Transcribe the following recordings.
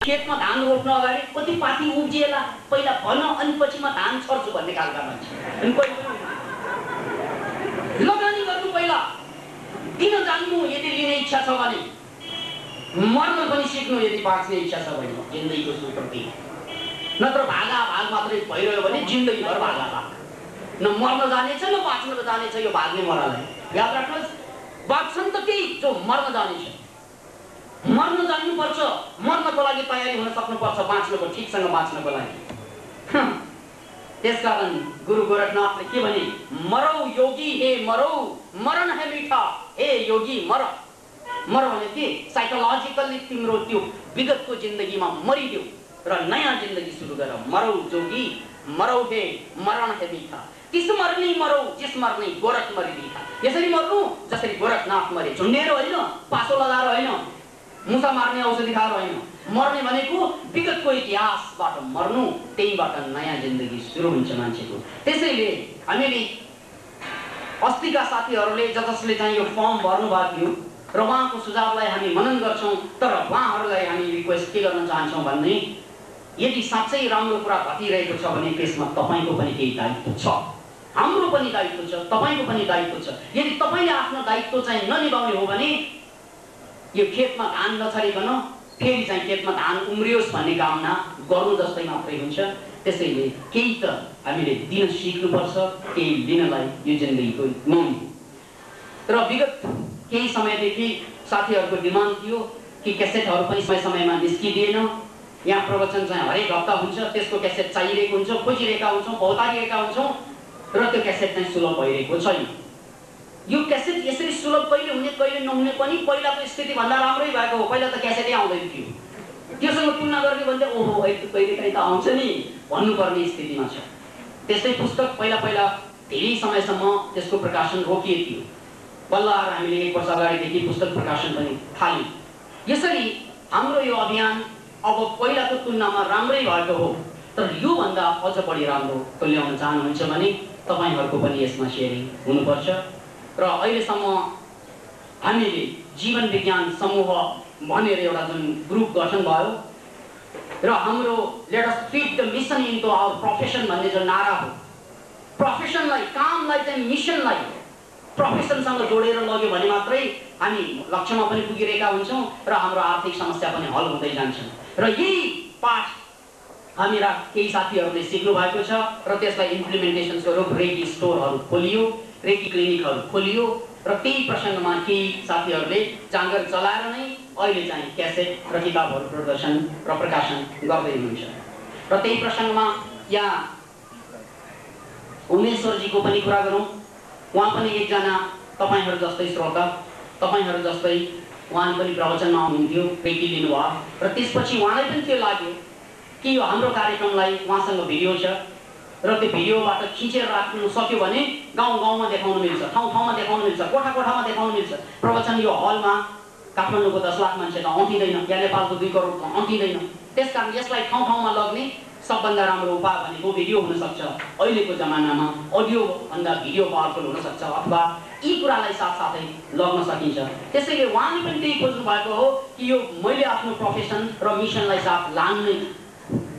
खेतमा धान रोप्न अगाडि कति पाती उब्जिएला पहिला भन अनि पछि म धान छर्छु भन्ने खालका मान्छे। अनि लगानी गर्नु पहिला, दिन जान्नु यदि लिने इच्छा छ भने, मर्न पनि सिक्नु यदि बाँच्ने इच्छा छ भने जिन्दगीको सुप्रति। नत्र भागा भाग मात्रै भइरह्यो भने जिन्दगीभर भागा भाग, न मर्न जानेछ न बाँच्न जानेछ यो भाग्ने मरालाई। याद राख्नुहोस्, बाँच्छन् त केही जो मर्न जानेछ। मर्न जान्नुपर्छ, मर्नको लागि तयारी हुन सक्नुपर्छ, बाँच्नको ठिकसँग बाँच्नको लागि। त्यसकारण गुरु गोरखनाथले के भने, मरौ योगी हे मरौ, मरण है मीठा हे योगी मर। मर भने के, साइकोलोजिकल्ली तिम्रो त्यो विगतको जिन्दगीमा मरिदेऊ र नयाँ जिन्दगी सुरु गर। मरौ जोगी मरौ हे मरण है मीठा, किस मर्ने मरौ जिस मर्ने गोरख मरि मीठा। यसरी मर्नु जसरी गोरखनाथ मरे, झुन्डेर होइन, पासो लगाएर होइन, मुसा मार्ने औषधि खाएर होइन। मर्ने भनेको विगतको इतिहासबाट मर्नु, त्यहीबाट नयाँ जिन्दगी सुरु हुन्छ मान्छेको। त्यसैले हामीले अस्तिका साथीहरूले जसले चाहिँ यो फर्म भर्नु भएको थियो र उहाँको सुझावलाई हामी मनन गर्छौँ, तर उहाँहरूलाई हामी रिक्वेस्ट के गर्न चाहन्छौँ भने, यदि साँच्चै राम्रो कुरा घटिरहेको छ भने त्यसमा तपाईँको पनि केही दायित्व छ, हाम्रो पनि दायित्व छ, तपाईँको पनि दायित्व छ। यदि तपाईँले आफ्नो दायित्व चाहिँ ननिभाउने हो भने यो खेतमा धान नछरिकन फेरि चाहिँ खेतमा धान उम्रियोस् भन्ने कामना गर्नु जस्तै मात्रै हुन्छ। त्यसैले केही त हामीले दिन सिक्नुपर्छ, केही लिनलाई यो जिन्दगीको मौन। र विगत केही समयदेखि साथीहरूको डिमान्ड थियो कि क्यासेटहरू पनि समय समयमा निस्किदिएन। यहाँ प्रवचन चाहिँ हरेक हप्ता हुन्छ, त्यसको क्यासेट चाहिरहेको हुन्छ, खोजिरहेका हुन्छौँ, भौतारिरहेका हुन्छौँ र त्यो क्यासेट चाहिँ सुलभ भइरहेको छैन। यो क्यासेट यसरी सुलभ कहिले हुने कहिले नहुने पनि पहिलाको स्थितिभन्दा राम्रै भएको हो। पहिला त क्यासेटै आउँदैन थियो, त्योसँग तुलना गर्ने भने ओहो कहिले काहीँ त आउँछ नि भन्नुपर्ने स्थितिमा छ। त्यस्तै पुस्तक पहिला पहिला धेरै समयसम्म त्यसको प्रकाशन रोकिएको थियो। बल्ल हामीले 1 वर्ष अगाडिदेखि पुस्तक प्रकाशन पनि थाल्यौँ। यसरी हाम्रो यो अभियान अब पहिलाको तुलनामा राम्रै भएको हो। तर योभन्दा अझ बढी राम्रो तुल्याउन चाहनुहुन्छ भने तपाईँहरूको पनि यसमा सेयरिङ हुनुपर्छ। र अहिलेसम्म हामीले जीवन विज्ञान समूह भनेर एउटा जुन ग्रुप गठन भयो र हाम्रो let us fit the mission into our profession भन्ने जुन नारा हो, प्रोफेसनलाई, कामलाई चाहिँ मिसनलाई प्रोफेसनसँग जोडेर लग्यो भने मात्रै हामी लक्ष्यमा पनि पुगिरहेका हुन्छौँ र हाम्रो आर्थिक समस्या पनि हल हुँदै जान्छ। र यही पाठ हामीरा केही साथीहरूले सिक्नु भएको छ र त्यसलाई इम्प्लिमेन्टेसन स्वरूप रेकी स्टोरहरू खोलियो, रेकी क्लिनिकहरू खोलियो र त्यही प्रसङ्गमा केही साथीहरूले जाँगर चलाएर नै अहिले चाहिँ क्यासेट र किताबहरू प्रदर्शन र प्रकाशन गर्दै हुनुहुन्छ। र त्यही प्रसङ्गमा यहाँ उमेश्वरजीको पनि कुरा गरौँ। उहाँ पनि एकजना तपाईँहरू जस्तै श्रोता, तपाईँहरू जस्तै उहाँ पनि प्रवचनमा आउनुहुन्थ्यो, रेकी लिनुभयो र त्यसपछि उहाँलाई पनि त्यो लाग्यो कि यो हाम्रो कार्यक्रमलाई उहाँसँग भिडियो छ र त्यो भिडियोबाट खिचेर राख्नु सक्यो भने गाउँ गाउँमा देखाउन मिल्छ, ठाउँ ठाउँमा देखाउन मिल्छ, कोठा कोठामा देखाउन मिल्छ। प्रवचन यो हलमा काठमाडौँको 10 लाख मान्छे त आउँथिँदैन, या नेपालको 2 करोड त आउँथिँदैन। त्यसकारण यसलाई ठाउँ ठाउँमा लग्ने सबभन्दा राम्रो उपाय भनेको भिडियो हुनसक्छ। अहिलेको जमानामा अडियो भन्दा भिडियो पावरफुल हुनसक्छ, अथवा यी कुरालाई साथसाथै लग्न सकिन्छ। त्यसैले उहाँले पनि त्यही खोज्नु भएको हो कि यो मैले आफ्नो प्रोफेसन र मिसनलाई साथ लान्नै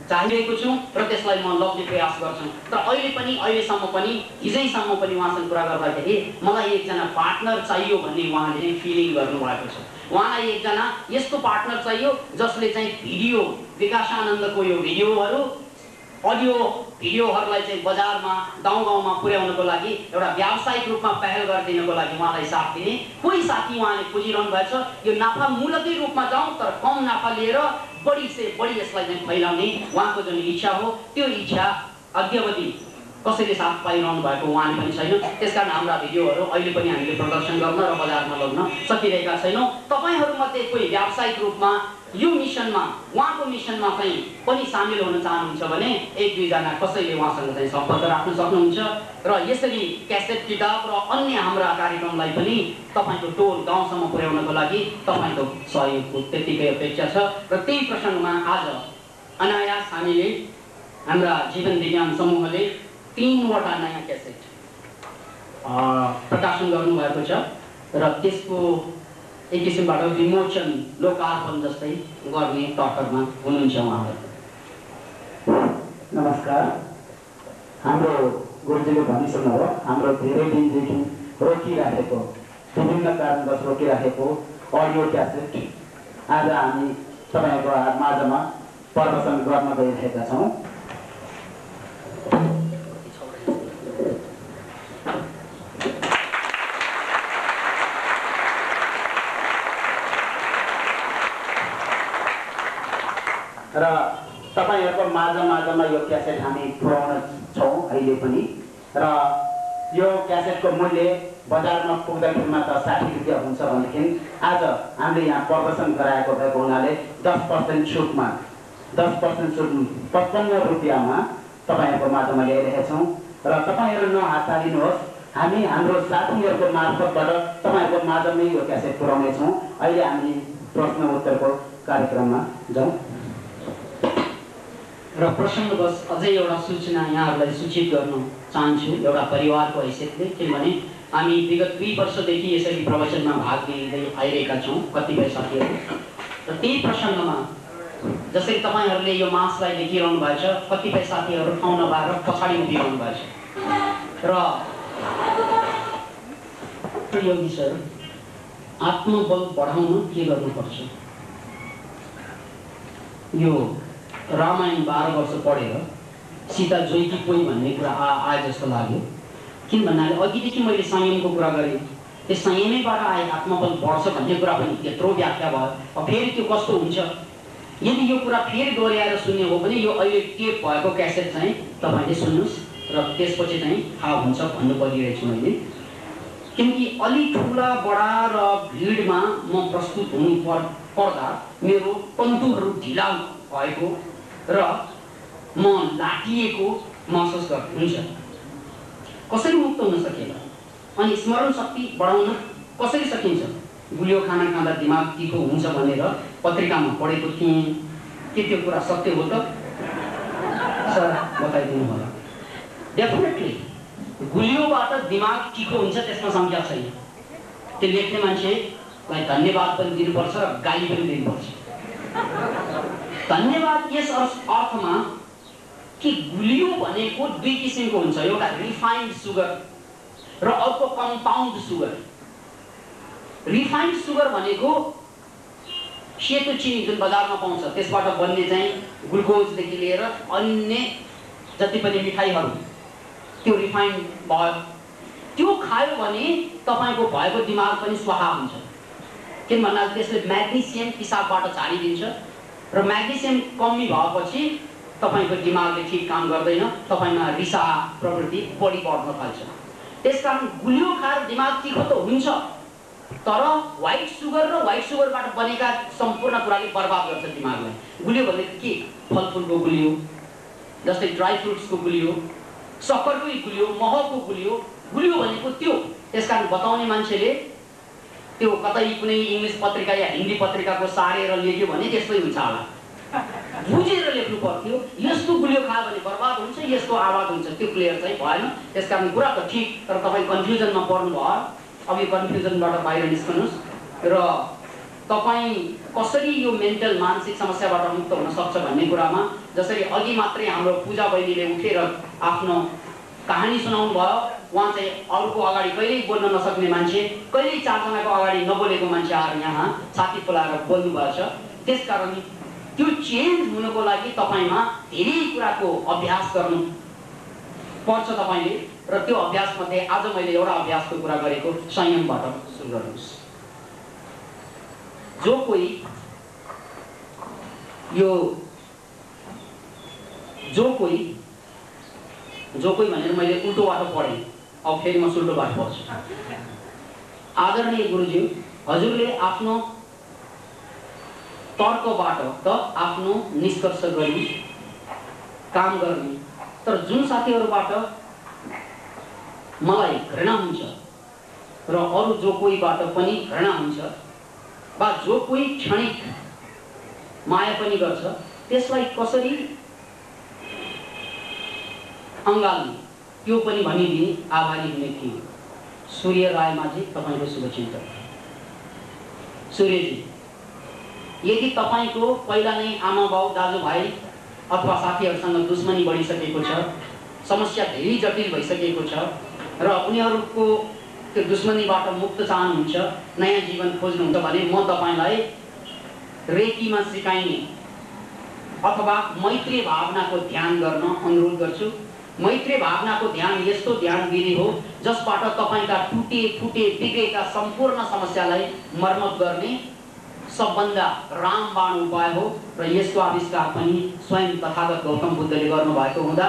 चाहिरहेको छु र त्यसलाई म लग्ने प्रयास गर्छु। तर अहिले पनि, अहिलेसम्म पनि, हिजैसम्म पनि उहाँसँग कुरा गर्दाखेरि मलाई एकजना पार्टनर चाहियो भन्ने उहाँले चाहिँ फिलिङ गर्नुभएको छ। उहाँलाई एकजना यस्तो पार्टनर चाहियो जसले चाहिँ भिडियो, विकासानन्दको यो भिडियोहरू, अडियो भिडियोहरूलाई चाहिँ बजारमा, गाउँ गाउँमा पुर्याउनको लागि एउटा व्यावसायिक रूपमा पहल गरिदिनको लागि उहाँलाई साथ दिने कोही साथी उहाँले खोजिरहनु भएको छ। यो नाफामूलकै रूपमा जाउँ तर कम नाफा लिएर बढी से बढी यसलाई चाहिँ फैलाउने उहाँको जुन इच्छा हो, त्यो इच्छा अद्यावधि कसैले साथ पाइरहनु भएको उहाँले पनि छैन। त्यसकारण हाम्रा भिडियोहरू अहिले पनि हामीले प्रदर्शन गर्न र बजारमा लग्न सकिरहेका छैनौँ। तपाईँहरूमध्ये कोही व्यावसायिक रूपमा यो मिसनमा, उहाँको मिसनमा चाहिँ पनि सामेल हुन चाहनुहुन्छ भने 1-2 जना कसैले उहाँसँग चाहिँ सम्पर्क राख्न सक्नुहुन्छ र यसरी क्यासेट, किताब र अन्य हाम्रा कार्यक्रमलाई पनि तपाईँको टोल गाउँसम्म पुर्याउनको लागि तपाईँको सहयोगको त्यतिकै अपेक्षा छ। र त्यही प्रसङ्गमा आज अनायास हामीले हाम्रा जीवन विज्ञान समूहले 3वटा नयाँ क्यासेट प्रकाशन गर्नुभएको छ र त्यसको एक किसिमबाट विमोचन लोकार्पण जस्तै गर्ने तर्कमा हुनुहुन्छ उहाँहरू। नमस्कार। हाम्रो गुरुजीले भनिसक्नुभयो, हाम्रो धेरै दिनदेखि रोकिराखेको, विभिन्न कारणवश रोकिराखेको अडियो क्यासेट आज हामी तपाईँको माझमा प्रदर्शन गर्न गइरहेका छौँ। र तपाईहरुको माझमा यो क्यासेट हामी पुर्याउन छौँ अहिले पनि। र यो क्यासेटको मूल्य बजारमा पुग्दाखेरिमा त 60 रुपैयाँ हुन्छ भनेदेखि आज हामीले यहाँ प्रदर्शन गराएको भएको हुनाले 10% छुटमा 10% छुट 55 रुपैयाँमा तपाईहरुको माझमा ल्याइरहेका छौँ। र तपाईहरु नहातालिनुहोस्, हामी हाम्रो साथीहरुको मार्फतबाट तपाईहरुको माझमै यो क्यासेट पुर्याउने छौँ। अहिले हामी प्रश्न उत्तरको कार्यक्रममा जाउँ। र प्रसङ्गवश अझै एउटा सूचना यहाँहरूलाई सूचित गर्न चाहन्छु एउटा परिवारको हैसियतले, किनभने हामी विगत 2 वर्षदेखि यसरी प्रवचनमा भाग लिँदै आइरहेका छौँ कतिपय साथीहरू। र त्यही प्रसङ्गमा जसरी तपाईहरूले यो मासलाई देखिरहनु भएको छ, कतिपय साथीहरू ठाउँ नपाएर पछाडि उभिरहनु भएको छ। र योगी सर, आत्मबल बढाउन के गर्नुपर्छ? यो रामायण 12 वर्ष पढेर सीता जोइकी कोही भन्ने कुरा आए जस्तो लाग्यो। किन भन्नाले अघिदेखि मैले संयमको कुरा गरेँ, त्यो संयमैबाट आए आत्मबल बढ्छ भन्ने कुरा पनि यत्रो व्याख्या भयो। अब फेरि त्यो कस्तो हुन्छ? यदि यो कुरा फेरि दोहोऱ्याएर सुन्ने हो भने यो अहिले टेप भएको क्यासेट चाहिँ तपाईँले सुन्नुहोस् र त्यसपछि चाहिँ थाहा हुन्छ भन्नु परिरहेछु मैले। किनकि अलि ठुला बडा र भिडमा म प्रस्तुत हुनु पर्दा मेरो तन्तुहरू ढिला भएको र म लाटिएको महसुस हुन्छ। कसरी मुक्त हुन सकिएला? अनि स्मरण शक्ति बढाउन कसरी सकिन्छ? गुलियो खाना खाँदा दिमाग तिखो हुन्छ भनेर पत्रिकामा पढेको थिएँ, के त्यो कुरा सत्य हो त? सर बताइदिनु होला। डेफिनेटली गुलियोबाट दिमाग तिखो हुन्छ, त्यसमा संख्या छैन। त्यो लेख्ने मान्छेलाई धन्यवाद पनि दिनुपर्छ र गाली पनि दिनुपर्छ। धन्यवाद यस अर्थमा कि गुलियो भनेको 2 किसिमको हुन्छ, एउटा रिफाइन्ड सुगर र अर्को कम्पाउन्ड सुगर। रिफाइन्ड सुगर भनेको सेतो चिनी जुन बजारमा पाउँछ त्यसबाट बन्ने चाहिँ ग्लुकोजदेखि लिएर अन्य जति पनि मिठाईहरू त्यो रिफाइन्ड भयो। त्यो खायो भने तपाईको भएको दिमाग पनि स्वाहा हुन्छ। किन भन्नाले त्यसले म्याग्नेसियम पिसाबबाट झारिदिन्छ र म्याग्नेसियम कमी भएपछि तपाईको दिमागले ठीक काम गर्दैन, तपाईमा रिसा प्रवृत्ति बढी बढ्न थाल्छ। त्यसकारण गुलियो खाएर दिमाग तिखो त हुन्छ, तर व्हाइट सुगर र व्हाइट सुगरबाट बनेका सम्पूर्ण कुराले बर्बाद गर्छ दिमागलाई। गुलियो भनेको के? फलफुलको गुलियो, जस्तै ड्राई फ्रुट्सको गुलियो, सक्खरकै गुलियो, महको गुलियो। गुलियो भनेको त्यो। त्यसकारण बताउने मान्छेले त्यो कतै कुनै इंग्लिश पत्रिका या हिन्दी पत्रिकाको सारेर लेख्यो भने त्यस्तै हुन्छ होला। बुझेर लेख्नु पर्थ्यो, यस्तो गुलियो खायो भने बर्बाद हुन्छ, यस्तो आवाज हुन्छ, त्यो क्लियर चाहिँ भएन। त्यसकारण कुरा त ठिक, तर तपाईँ कन्फ्युजनमा पर्नु भयो। अब यो कन्फ्युजनबाट बाहिर निस्कनुहोस् र तपाईँ कसरी यो मेन्टल मानसिक समस्याबाट मुक्त हुन सक्छ भन्ने कुरामा, जसरी अघि मात्रै हाम्रो पूजा बहिनीले उठेर आफ्नो कहानी सुनाउनु भयो। उहाँ चाहिँ अरूको अगाडि कहिल्यै बोल्न नसक्ने मान्छे, कहिल्यै 4 जनाको अगाडि नबोलेको मान्छे आएर यहाँ छाती फुलाएर बोल्नु भएको छ। त्यसकारण त्यो चेन्ज हुनको लागि तपाईमा धेरै कुराको अभ्यास गर्नु पर्छ तपाईले। र त्यो अभ्यास मध्ये आज मैले एउटा अभ्यासको कुरा गरेको, संयमबाट सुरु गर्नुहोस्। जो कोही भनेर मैले उल्टो बाटो पढेँ, अब फेरि म सुल्टो बाटो पढ्छु। आदरणीय गुरुज्यू, हजुरले आफ्नो तर्कबाट त आफ्नो निष्कर्ष गरी काम गर्ने, तर जुन साथीहरूबाट मलाई घृणा हुन्छ र अरू जो कोहीबाट पनि घृणा हुन्छ वा जो कोही क्षणिक माया पनि गर्छ, त्यसलाई कसरी अङ्गाल्ने त्यो पनि भनिदिने आभारी हुने थिए। सूर्य राय माझी, तपाईको शुभचिन्तक। सूर्यजी, यदि तपाईको पहिला नै आमा बाउ दाजुभाइ अथवा साथीहरूसँग दुश्मनी बढिसकेको छ, समस्या धेरै जटिल भइसकेको छ र उनीहरूको त्यो दुश्मनीबाट मुक्त चाहनुहुन्छ, नयाँ जीवन खोज्नुहुन्छ भने म तपाईलाई रेकीमा सिकाइने अथवा मैत्री भावनाको ध्यान गर्न अनुरोध गर्छु। मैत्री भावनाको ध्यान यस्तो ध्यान विधि हो जसबाट तपाईका टुटे फुटे बिग्रेका सम्पूर्ण समस्यालाई मर्मत गर्ने सबभन्दा रामबाण उपाय हो र यसको आविष्कार पनि स्वयं तथागत गौतम बुद्धले गर्नुभएको हुँदा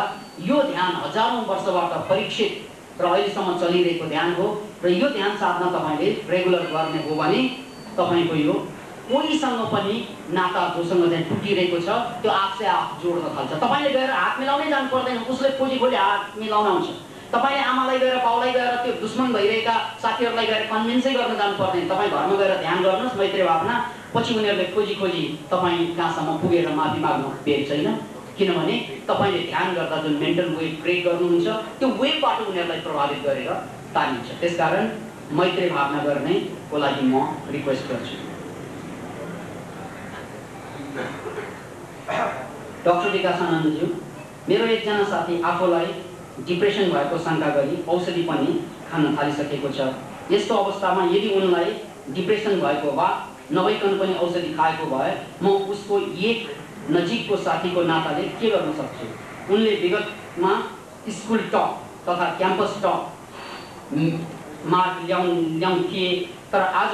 यो ध्यान हजारौं वर्षबाट परीक्षित र अहिलेसम्म चलिरहेको ध्यान हो र यो ध्यान साधना तपाईले रेगुलर गर्ने हो भने तपाईको यो कोहीसँग पनि नाता जोसँग चाहिँ टुटिरहेको छ त्यो आफसे आफ जोड्न थाल्छ। तपाईले गएर हात मिलाउनै जानु पर्दैन, उसले खोजी खोजी हात मिलाउन आउँछ। तपाईले आमालाई गएर बाउलाई गएर त्यो दुश्मन भइरहेका साथीहरूलाई गएर कन्भिन्सै गर्न जानु पर्दैन। तपाईँ घरमा गएर ध्यान गर्नुहोस् मैत्री भावना, पछि उनीहरूले खोजी खोजी तपाईँ कहाँसम्म पुगेर माफी माग्नु बेर छैन। किनभने तपाईले ध्यान गर्दा जुन मेन्टल वेभ क्रिएट गर्नुहुन्छ त्यो वेभबाट उनीहरूलाई प्रभावित गरेर तानिन्छ। त्यसकारण मैत्री भावना गर्नेको लागि म रिक्वेस्ट गर्छु। डाक्टर विकासानन्दज्यू, मेरो एकजना साथी आफूलाई डिप्रेसन भएको शङ्का गरी औषधि पनि खान थालिसकेको छ। यस्तो अवस्थामा यदि उनलाई डिप्रेसन भएको वा नभइकन पनि औषधि खाएको भए म उसको एक नजिकको साथीको नाताले के गर्न सक्छु? उनले विगतमा स्कुल टप तथा क्याम्पस टप मार्क ल्याउँथे, तर आज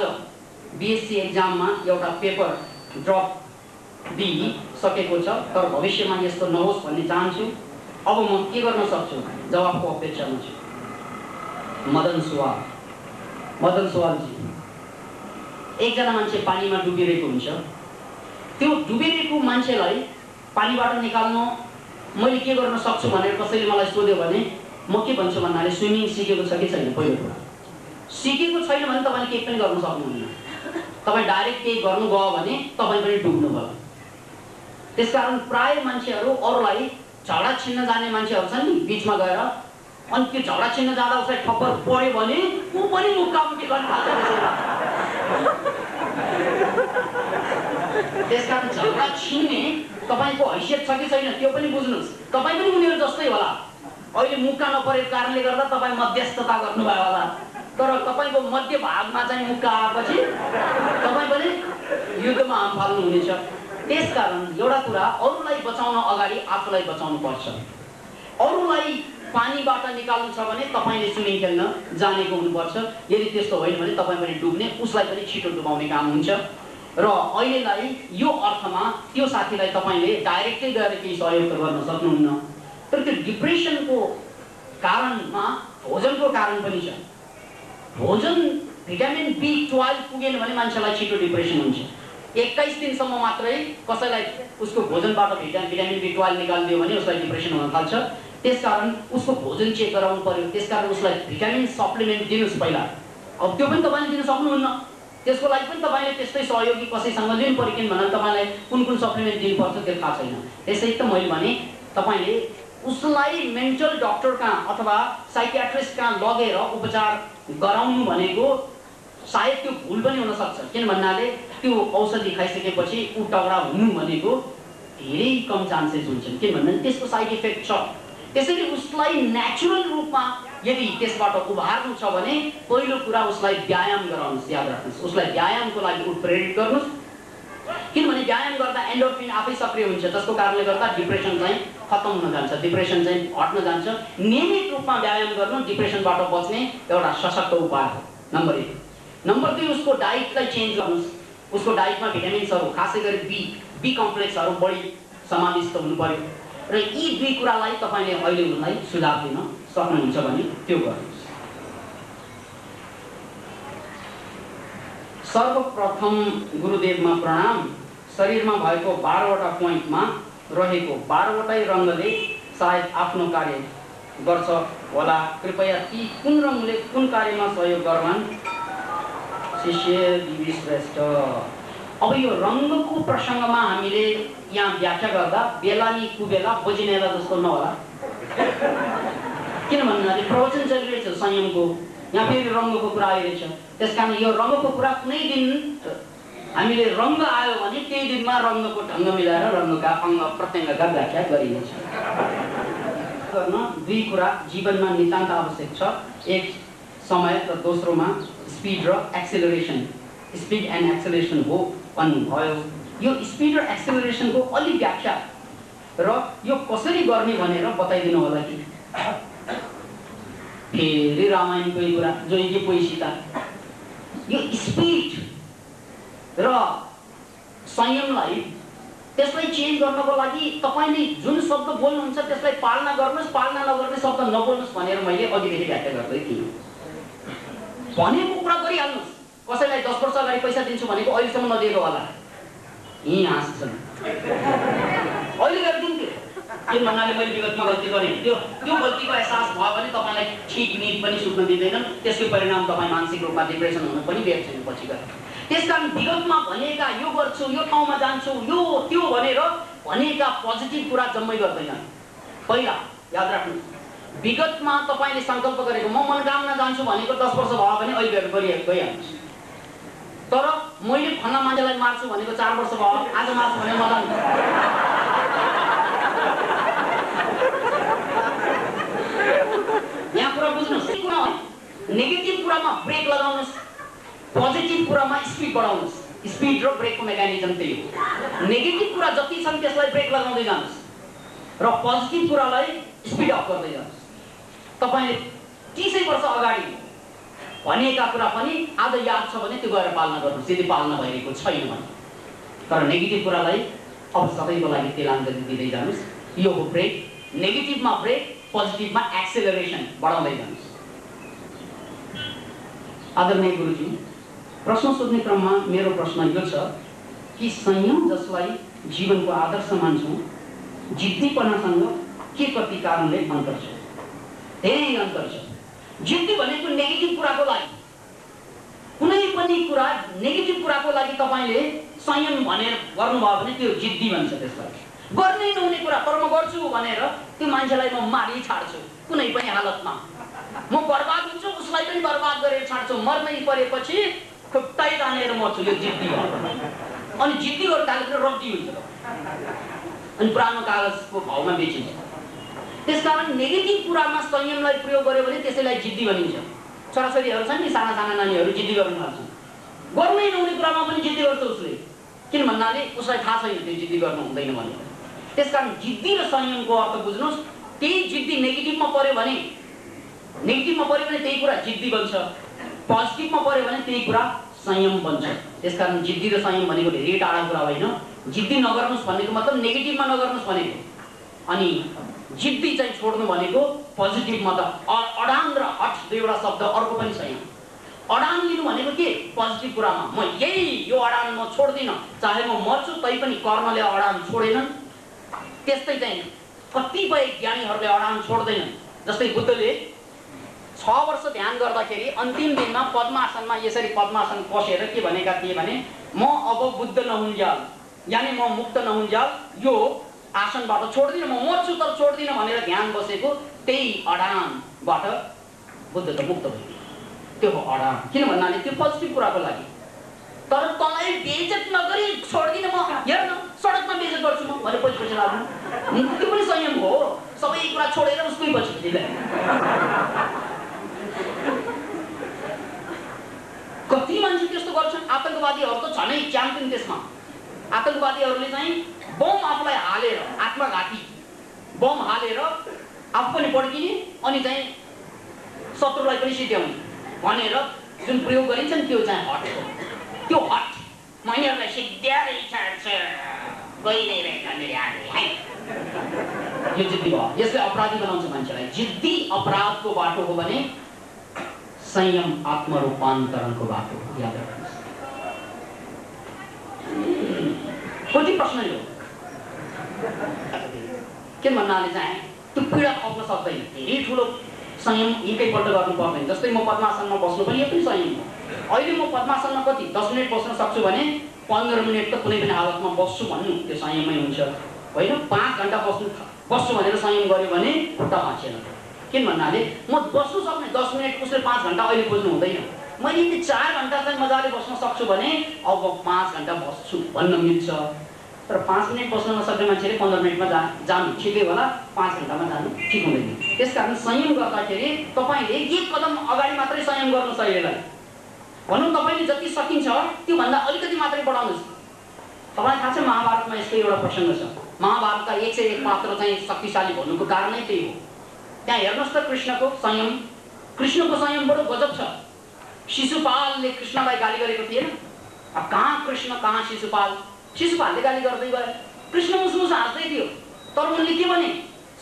बीएससी एक्जाममा एउटा पेपर ड्रप दिइसकेको छ, तर भविष्यमा यस्तो नहोस् भन्ने चाहन्छु। अब म के गर्न सक्छु? जवाफको अपेक्षामा छु। मदन सुवालजी, एकजना मान्छे पानीमा डुबिरहेको हुन्छ, त्यो डुबिरहेको मान्छेलाई पानीबाट निकाल्न मैले के गर्न सक्छु भनेर कसैले मलाई सोध्यो भने म के भन्छु भन्नाले स्विमिङ सिकेको छ कि छैन? पहिलो कुरा सिकेको छैन भने तपाईले केही पनि गर्न सक्नुहुन्न। तपाईँ डाइरेक्ट केही गर्नुभयो भने तपाईँ पनि डुब्नु भयो। त्यसकारण प्राय मान्छेहरू अरूलाई झगडा छिन्न जाने मान्छेहरू छन् नि, बिचमा गएर अनि त्यो झगडा छिन्न जाँदा उसलाई ठप्पर पर्यो भने ऊ पनि मुक्कामुक्की गर्न थाल्छ। त्यसकारण झगडा छिन्ने तपाईको हैसियत छ कि छैन त्यो पनि बुझ्नुहोस्। तपाईँ पनि उनीहरू जस्तै होला। अहिले मुक्का नपरेको कारणले गर्दा तपाईँ मध्यस्थता गर्नुभयो होला, तर तपाईको मध्य भागमा चाहिँ मुक्का आएपछि तपाईँ पनि युद्धमा हाम फाल्नुहुनेछ। त्यसकारण एउटा कुरा, अरूलाई बचाउन अगाडि आफूलाई बचाउनु पर्छ। अरूलाई पानीबाट निकाल्नु छ भने तपाईले स्विमिङ खेल्न जानेको हुनुपर्छ। यदि त्यस्तो होइन भने तपाईँ पनि डुब्ने, उसलाई पनि छिटो डुबाउने काम हुन्छ। र अहिलेलाई यो अर्थमा त्यो साथीलाई तपाईले डाइरेक्टली गएर केही सहयोग त गर्न सक्नुहुन्न, तर त्यो डिप्रेसनको कारणमा भोजनको कारण पनि छ। भोजन भिटामिन B12 पुगेन भने मान्छेलाई छिटो डिप्रेसन हुन्छ। 21 दिनसम्म मात्रै कसैलाई उसको भोजनबाट भिटामिन B12 निकालिदियो भने उसलाई डिप्रेसन हुन थाल्छ। त्यसकारण उसको भोजन चेक गराउनु पर्यो। त्यसकारण उसलाई भिटामिन सप्लिमेन्ट दिनुस् पहिला। अब त्यो पनि तपाईले दिन सक्नुहुन्न, त्यसको लागि पनि तपाईले त्यस्तै सहयोगी कसैसँग लिनु पर्यो, किनभने तपाईलाई कुन कुन सप्लिमेन्ट दिनुपर्छ त्यो थाहा छैन। त्यसै त मैले भने तपाईले उसलाई मेन्टल डाक्टर कहाँ अथवा साइकियाट्रिस्ट कहाँ लगेर उपचार गराउनु भनेको सायद त्यो भुल पनि हुन सक्छ। किन भन्नाले त्यो औषधि खाइसकेपछि ऊ तगडा हुनु भनेको धेरै कम चान्सेस हुन्छन्, किनभने त्यसको साइड इफेक्ट छ। त्यसैले उसलाई नेचुरल रूपमा यदि त्यसबाट उभार्नु छ भने पहिलो कुरा उसलाई व्यायाम गराउनुहोस्। याद राख्नुहोस्, उसलाई व्यायामको लागि उत्प्रेरित गर्नुहोस्, किनभने व्यायाम गर्दा एन्डोर्फिन आफै सक्रिय हुन्छ, जसको कारणले गर्दा डिप्रेसन चाहिँ खत्म हुन जान्छ, डिप्रेसन चाहिँ हट्न जान्छ। नियमित रूपमा व्यायाम गर्नु डिप्रेसनबाट बच्ने एउटा सशक्त उपाय हो, नम्बर 1। नम्बर 2, उसको डाइटलाई चेन्ज गर्नुहोस्। उसको डाइटमा भिटामिन्सहरू, खासै गरी बी कम्प्लेक्सहरू बढी समाविष्ट हुनु पर्यो र यी दुई कुरालाई तपाईले अहिले उनलाई सुझाव दिन सक्नुहुन्छ भने त्यो गर्नुहोस्। सर्वप्रथम गुरुदेवमा प्रणाम। शरीरमा भएको 12वटा पोइन्टमा रहेको 12वटै रङ्गले सायद आफ्नो कार्य गर्छ होला। कृपया ती कुन रङले कुन कार्यमा सहयोग गर्छन्? शिष्य दिवी श्रेष्ठ। अब यो रङ्गको प्रसङ्गमा हामीले यहाँ व्याख्या गर्दा बेला नि कुबेला बजिनेला जस्तो नहोला, किन भन्नाले प्रवचन चलिरहेछ संयमको, यहाँ फेरि रङ्गको कुरा आइरहेछ। त्यसकारण यो रङ्गको कुरा कुनै दिन हामीले रङ्ग आयो भने त्यही दिनमा रङ्गको ढङ्ग मिलाएर रङ्गका अङ्ग प्रत्यङ्गका व्याख्या गरिनेछ। गर्न दुई कुरा जीवनमा नितान्त आवश्यक छ, एक समय र दोस्रोमा स्पिड र एक्सेलरेसन। स्पिड एन्ड एक्सेलरेसन हो भन्नुभयो। यो स्पिड र एक्सेलरेसनको अलि व्याख्या र यो कसरी गर्ने भनेर बताइदिनु होला कि? फेरि रामायणकै कुरा, जोइकी पोइसीता। यो स्पिड र संयमलाई त्यसलाई चेन्ज गर्नको लागि तपाईले जुन शब्द बोल्नुहुन्छ त्यसलाई पालना गर्नुहोस्, पालना नगर्ने शब्द नबोल्नुहोस् भनेर मैले अघिदेखि व्याख्या गर्दै थिएँ। भनेको कुरा गरिहाल्नुहोस्। कसैलाई 10 वर्ष अगाडि पैसा दिन्छु भनेको अहिलेसम्म नदिएको होला, यहीँ हाँस्छन्। अहिले गरिदिन्थ्यो के भन्नाले मैले विगतमा गल्ती गरेँ, त्यो गल्तीको एहसास भयो भने तपाईँलाई ठिक निद पनि सुत्न दिँदैनन्। त्यसको परिणाम तपाईँ मानसिक रूपमा डिप्रेसन हुन पनि बेर्छन् पछि गएर। त्यसकारण विगतमा भनेका यो गर्छु, यो ठाउँमा जान्छु, यो त्यो भनेर भनेका पोजिटिभ कुरा जम्मै गर्दैनन्। पहिला याद राख्नु, विगतमा तपाईँले सङ्कल्प गरेको म मनोकामना जान्छु भनेको 10 वर्ष भयो भने अहिले गइहाल्नुहोस्। तर मैले फल्ना मान्छेलाई मार्छु भनेको 4 वर्ष भयो, आज मार्छु भने नजानु। यहाँ कुरा बुझ्नुहोस्, नेगेटिभ कुरामा ब्रेक लगाउनुहोस्, पोजिटिभ कुरामा स्पिड बढाउनुहोस्। स्पिड र ब्रेकको मेकानिजम त्यही हो। नेगेटिभ कुरा जति छन् त्यसलाई ब्रेक लगाउँदै जानुहोस् र पोजिटिभ कुरालाई स्पिड अप गर्दै जानुहोस्। तपाईँले 30 वर्ष अगाडि भनेका कुरा पनि आज याद छ भने त्यो गएर पालना गर्नुहोस्, यदि पालना भइरहेको छैन भने। तर नेगेटिभ कुरालाई अब सबैको लागि तेलाङ्गरी दिँदै जानुहोस्। यो हो ब्रेक। नेगेटिभमा ब्रेक, पोजिटिभमा एक्सेलरेसन बढाउँदै जानुहोस्। आदरणीय गुरुजी, प्रश्न सोध्ने क्रममा मेरो प्रश्न यो छ कि संयम जसलाई जीवनको आदर्श मान्छौँ, जिद्दीपनासँग के कति कारणले अन्तर छ? धेरै अन्तर छ। जिद्दी भनेको नेगेटिभ कुराको लागि, कुनै पनि कुरा नेगेटिभ कुराको लागि तपाईँले संयम भनेर गर्नुभयो भने त्यो जिद्दी भन्छ। त्यसलाई गर्नै नहुने कुरा तर म गर्छु भनेर त्यो मान्छेलाई म मारि छाड्छु कुनै पनि हालतमा, म बर्बाद हुन्छु, उसलाई पनि बर्बाद गरेर छाड्छु, मर्नै परेपछि खुट्टै तानेर मर्छु, यो जिद्दी हो। अनि जिद्दी गर्दा रड्डी हुन्छ अनि पुरानो कागजको भाउमा बेचिन्छ। त्यसकारण नेगेटिभ कुरामा संयमलाई प्रयोग गर्यो भने त्यसैलाई जिद्दी भनिन्छ। छोराछोरीहरू छन् नि, साना साना नानीहरू जिद्दी गर्न थाल्छन्, गर्नै नहुने कुरामा पनि जिद्दी गर्छ उसले, किन भन्नाले उसलाई थाहा छैन त्यो जिद्दी गर्नु हुँदैन भनेर। त्यसकारण जिद्दी र संयमको अर्थ बुझ्नुहोस्। त्यही जिद्दी नेगेटिभमा पर्यो भने त्यही कुरा जिद्दी बन्छ, पोजिटिभमा पर्यो भने त्यही कुरा संयम बन्छ। त्यसकारण जिद्दी र संयम भनेको धेरै टाढा कुरा होइन। जिद्दी नगर्नुहोस् भनेको मतलब नेगेटिभमा नगर्नुहोस् भनेको, अनि जिद्दी चाहिँ छोड्नु भनेको पोजिटिभमा त अडान र हट दुईवटा शब्द अर्को पनि छैन। अडान लिनु भनेको के? पोजिटिभ कुरामा म यो अडान म छोड्दिनँ, चाहे म मर्छु तै पनि कर्मले अडान छोडेनन्। त्यस्तै चाहिँ कतिपय ज्ञानीहरूले अडान छोड्दैनन्। जस्तै बुद्धले 6 वर्ष ध्यान गर्दाखेरि अन्तिम दिनमा पद्मासनमा यसरी पद्मासन कसेर के भनेका थिए भने म अब बुद्ध नहुन्जाल, यानि म मुक्त नहुन्जाल, यो आसनबाट छोड्दिनँ, म मर्छु तर छोड्दिनँ भनेर ध्यान बसेको त्यही अडानबाट बुद्ध त मुक्त भयो। त्यो हो अडान। किन भन्नाले त्यो पोजिटिभ कुराको लागि। तर तँलाई बेइज्जत नगरी छोड्दिनँ म, हेर न सडकमा बेइज्जत गर्छु म भने पछि लाग्नु, त्यो पनि संयम हो। सबै कुरा छोडेर उसकै पछि कति मान्छे त्यस्तो गर्छन्। आतंकवादीहरू त झनै च्याम्पियन त्यसमा। आतंकवादीहरूले चाहिँ बम आफूलाई हालेर, आत्मघाती बम हालेर आफू पनि पड्किने अनि चाहिँ शत्रुलाई पनि सिध्याउने भनेर जुन प्रयोग गरिन्छ नि त्यो चाहिँ हट हो। त्यो हट महिनाहरूलाई सिध्याएर छाड्छ, गइनै रहेछ मेरो हातले, यो जिद्दी भयो। यसले अपराधी बनाउँछ मान्छेलाई। जिद्दी अपराधको बाटो हो भने संयम आत्मरूपान्तरणको बाटो हो। याद राख्नुहोस्। कति प्रश्न यो किन भन्नाले चाहिँ त्यो पीडा खप्न सक्दैन। धेरै ठुलो संयम एकैपल्ट गर्नु पर्दैन। जस्तै म पद्मासनमा बस्नु पनि यो पनि संयम हो। अहिले म पद्मासनमा कति 10 मिनट बस्न सक्छु भने 15 मिनट त कुनै पनि हालतमा बस्छु भन्नु त्यो संयमै हुन्छ होइन। 5 घण्टा बस्छु भनेर संयम गर्यो भने खुट्टा भाँचिएन। किन भन्नाले म बस्नु सक्ने 10 मिनट, उसले 5 घण्टा अहिले बुझ्नु हुँदैन। मैले यदि 4 घण्टा चाहिँ मजाले बस्न सक्छु भने अब 5 घण्टा बस्छु भन्न मिल्छ। तर 5 मिनट बस्न नसक्ने मान्छेले 15 मिनटमा जानु ठिकै होला, 5 घण्टामा जानु ठिक हुँदैन। त्यसकारण संयम गर्दाखेरि तपाईँले एक कदम अगाडि मात्रै संयम गर्नु शरीरलाई। भनौँ तपाईँले जति सकिन्छ त्योभन्दा अलिकति मात्रै बढाउनुहोस्। तपाईँलाई थाहा छ महाभारतमा यस्तो एउटा प्रसङ्ग छ। महाभारतका 101 पात्र चाहिँ शक्तिशाली भन्नुको कारणै त्यही हो। त्यहाँ हेर्नुहोस् त कृष्णको संयम बडो गजब छ। शिशुपालले कृष्णलाई गाली गरेको थिएन। अब कहाँ कृष्ण कहाँ शिशुपालले गाली गर्दै गए। कृष्ण मुसमुस हाँस्दै थियो, तर उनले के भने,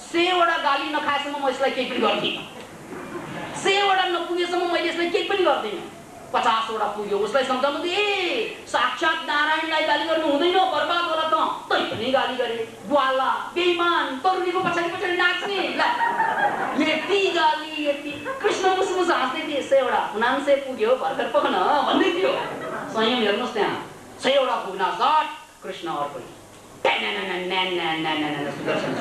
100 वटा गाली नखाएसम्म म यसलाई केही पनि गर्दिनँ, 100 वटा नपुगेसम्म मैले यसलाई केही पनि गर्दिनँ। 50 वटा पुग्यो, उसलाई सम्झाउनु ए साक्षात् नारायणलाई गाली गर्नु हुँदैन, बर्बाद होला त, तै पनि गाली गरे, ग्वाला बेइमान, तरुणीको पछाडि पछाडि नाच्ने, यति गाली यति। कृष्ण मुसमुस हाँस्दै थिए, 100 वटा 99 पुग्यो, भर्खर पखन भन्दै थियो। संयम हेर्नुहोस् त्यहाँ, 100 वटा पुग्न साथ कृष्ण अर्को सुदर्शन।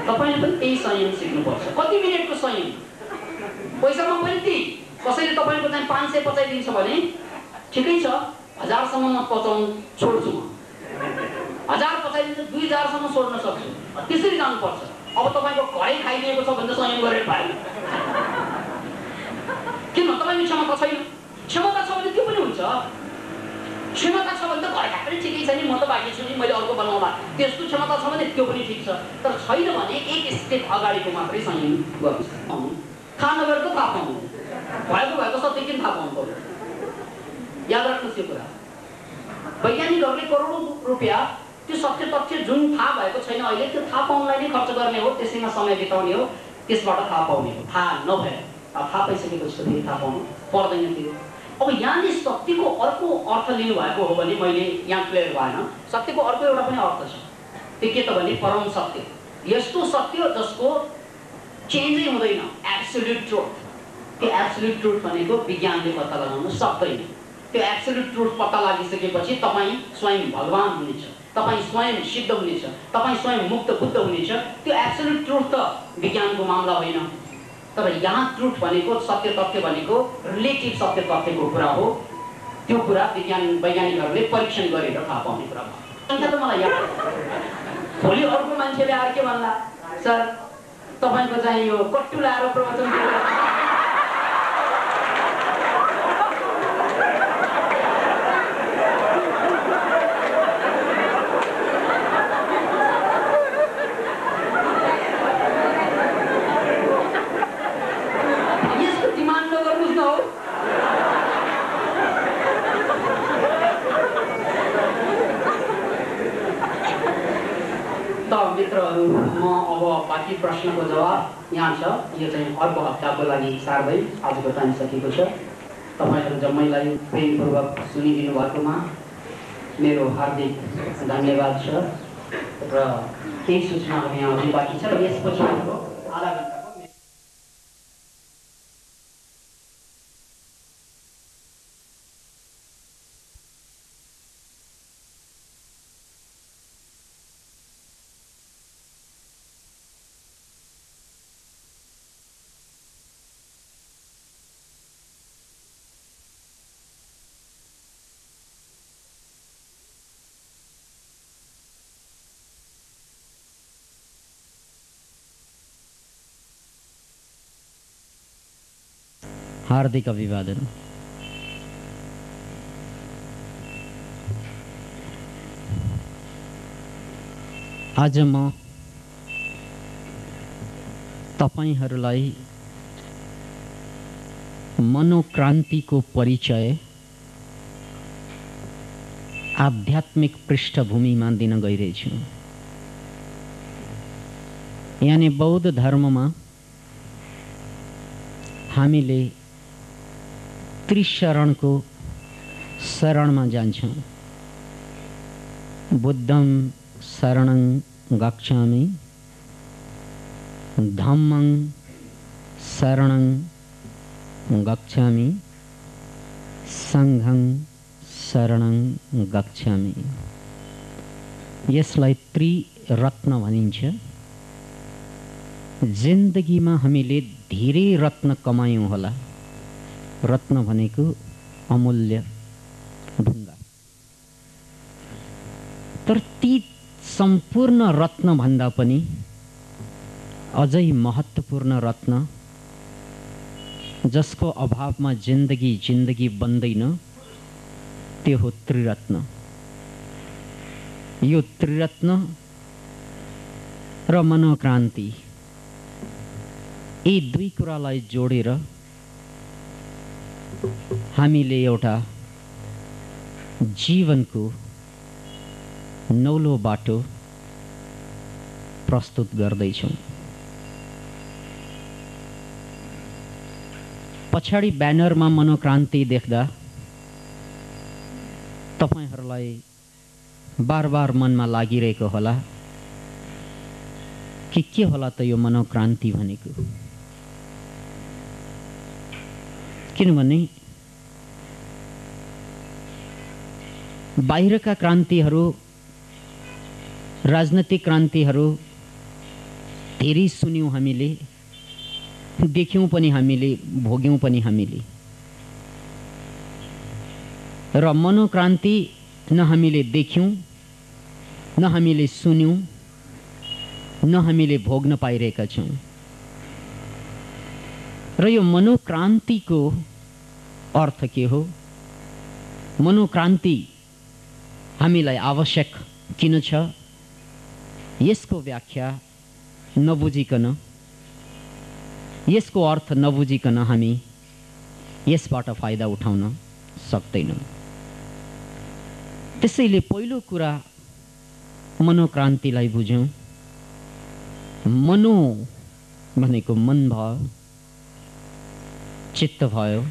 तपाईँले पनि त्यही संयम सिक्नुपर्छ। कति मिनटको संयम? पैसामा पनि त्यही। कसैले तपाईँको चाहिँ 500 पचाइदिन्छ भने ठिकै छ, 1000 सम्म म पचाउनु छोड्छु, म 1000 पचाइदिन्छ 2000 सम्म छोड्न सक्छु, त्यसरी जानुपर्छ। अब तपाईँको घरै खाइदिएको छ भने त संयम गरेर पाएन। किन? तपाईँको क्षमता छैन। क्षमता छ भने त्यो पनि हुन्छ। क्षमता छ भने त घर खाए पनि ठिकै छ नि, म त बाँकी छु नि, मैले अर्को बनाउँला, त्यस्तो क्षमता छ भने त्यो पनि ठिक छ। तर छैन भने एक स्टेप अगाडिको मात्रै संयम गर्नु। थाहा नगरेर त थाहा पाउनु, भएको सत्य किन थाहा पाउनु पर्यो? याद राख्नुहोस् यो कुरा। वैज्ञानिकहरूले करोडौँ रुपियाँ त्यो सत्य तथ्य जुन थाहा भएको छैन अहिले, त्यो थाहा पाउनलाई नै खर्च गर्ने हो, त्यसैमा समय बिताउने हो, त्यसबाट थाहा पाउने हो। थाहा नभए थाहा पाइसकेपछि त फेरि थाहा पाउनु पर्दैन थियो। अब यहाँले सत्यको अर्को अर्थ लिनुभएको हो भने मैले यहाँ क्लियर भएन। सत्यको अर्को एउटा पनि अर्थ छ, त्यो के त भने परम सत्य। यस्तो सत्य जसको चेन्जै हुँदैन, एब्सोल्युट ट्रुथ। त्यो एब्सोल्युट ट्रुथ भनेको विज्ञानले पत्ता लगाउन सक्दैन। त्यो एब्सोल्युट ट्रुथ पत्ता लागिसकेपछि तपाईँ स्वयं भगवान हुनेछ, तपाईँ स्वयं सिद्ध हुनेछ, तपाईँ स्वयं मुक्त बुद्ध हुनेछ। त्यो एब्सोल्युट ट्रुथ त विज्ञानको मामला होइन। तर यहाँ ट्रुथ भनेको, सत्य तथ्य भनेको रिलेटिभ सत्य तथ्यको कुरा हो। त्यो कुरा वैज्ञानिकहरूले परीक्षण गरेर थाहा पाउने कुरा हो। सङ्ख्या त मलाई याद। भोलि अर्को मान्छेले आएर के भन्ला, सर तपाईँको चाहिँ यो कट्टु लाएर प्रवचन मित्रहरू, म अब बाँकी प्रश्नको जवाब यहाँ छ। यो चाहिँ अर्को हप्ताको लागि सार्दै आजको टाइम सकिएको छ। तपाईँहरू जम्मैलाई प्रेमपूर्वक सुनिदिनु भएकोमा मेरो हार्दिक धन्यवाद छ। र केही सूचनाहरू यहाँ अझै बाँकी छ। यसपछि आधा घन्टा हार्दिक अभिवादन। आज म तपाईहरुलाई मनोक्रान्तिको परिचय आध्यात्मिक पृष्ठभूमिमा दिन गइरहेछु। यानी बौद्ध धर्ममा हामीले त्रिशरणको शरणमा जान्छौं। बुद्धं शरणं गच्छामि, धम्मं शरणं गच्छामि, संघं शरणं गच्छामि। यसलाई त्रिरत्न भनिन्छ। जिन्दगीमा हामीले धेरै रत्न कमायौं होला, रत्न भनेको अमूल्य ढुङ्गा। तर ती सम्पूर्ण रत्न भन्दा पनि अझै महत्त्वपूर्ण रत्न, जसको अभावमा जिन्दगी बन्दैन, त्यो हो त्रिरत्न। यो त्रिरत्न र मनोक्रान्ति, यी दुई कुरालाई जोडेर हामीले एउटा जीवनको नौलो बाटो प्रस्तुत गर्दैछौँ। पछाडि ब्यानरमा मनोक्रान्ति देख्दा तपाईहरूलाई बार बार मनमा लागिरहेको होला कि के होला त यो मनोक्रान्ति भनेको। किनभने बाहिरका क्रान्तिहरू, राजनीतिक क्रान्तिहरू धेरै सुन्यौँ हामीले, देख्यौँ पनि हामीले, भोग्यौँ पनि हामीले। र मनोक्रान्ति न हामीले देख्यौँ, न हामीले सुन्यौँ, न हामीले भोग्न पाइरहेका छौँ। र यो मनोक्रान्तिको अर्थ के हो, मनोक्रान्ति हामीलाई आवश्यक किन छ, यसको व्याख्या नबुझिकन, यसको अर्थ नबुझिकन हामी यसबाट फाइदा उठाउन सक्दैनौँ। त्यसैले पहिलो कुरा मनोक्रान्तिलाई बुझौँ। मनो भनेको मन भयो, चित्त भयो।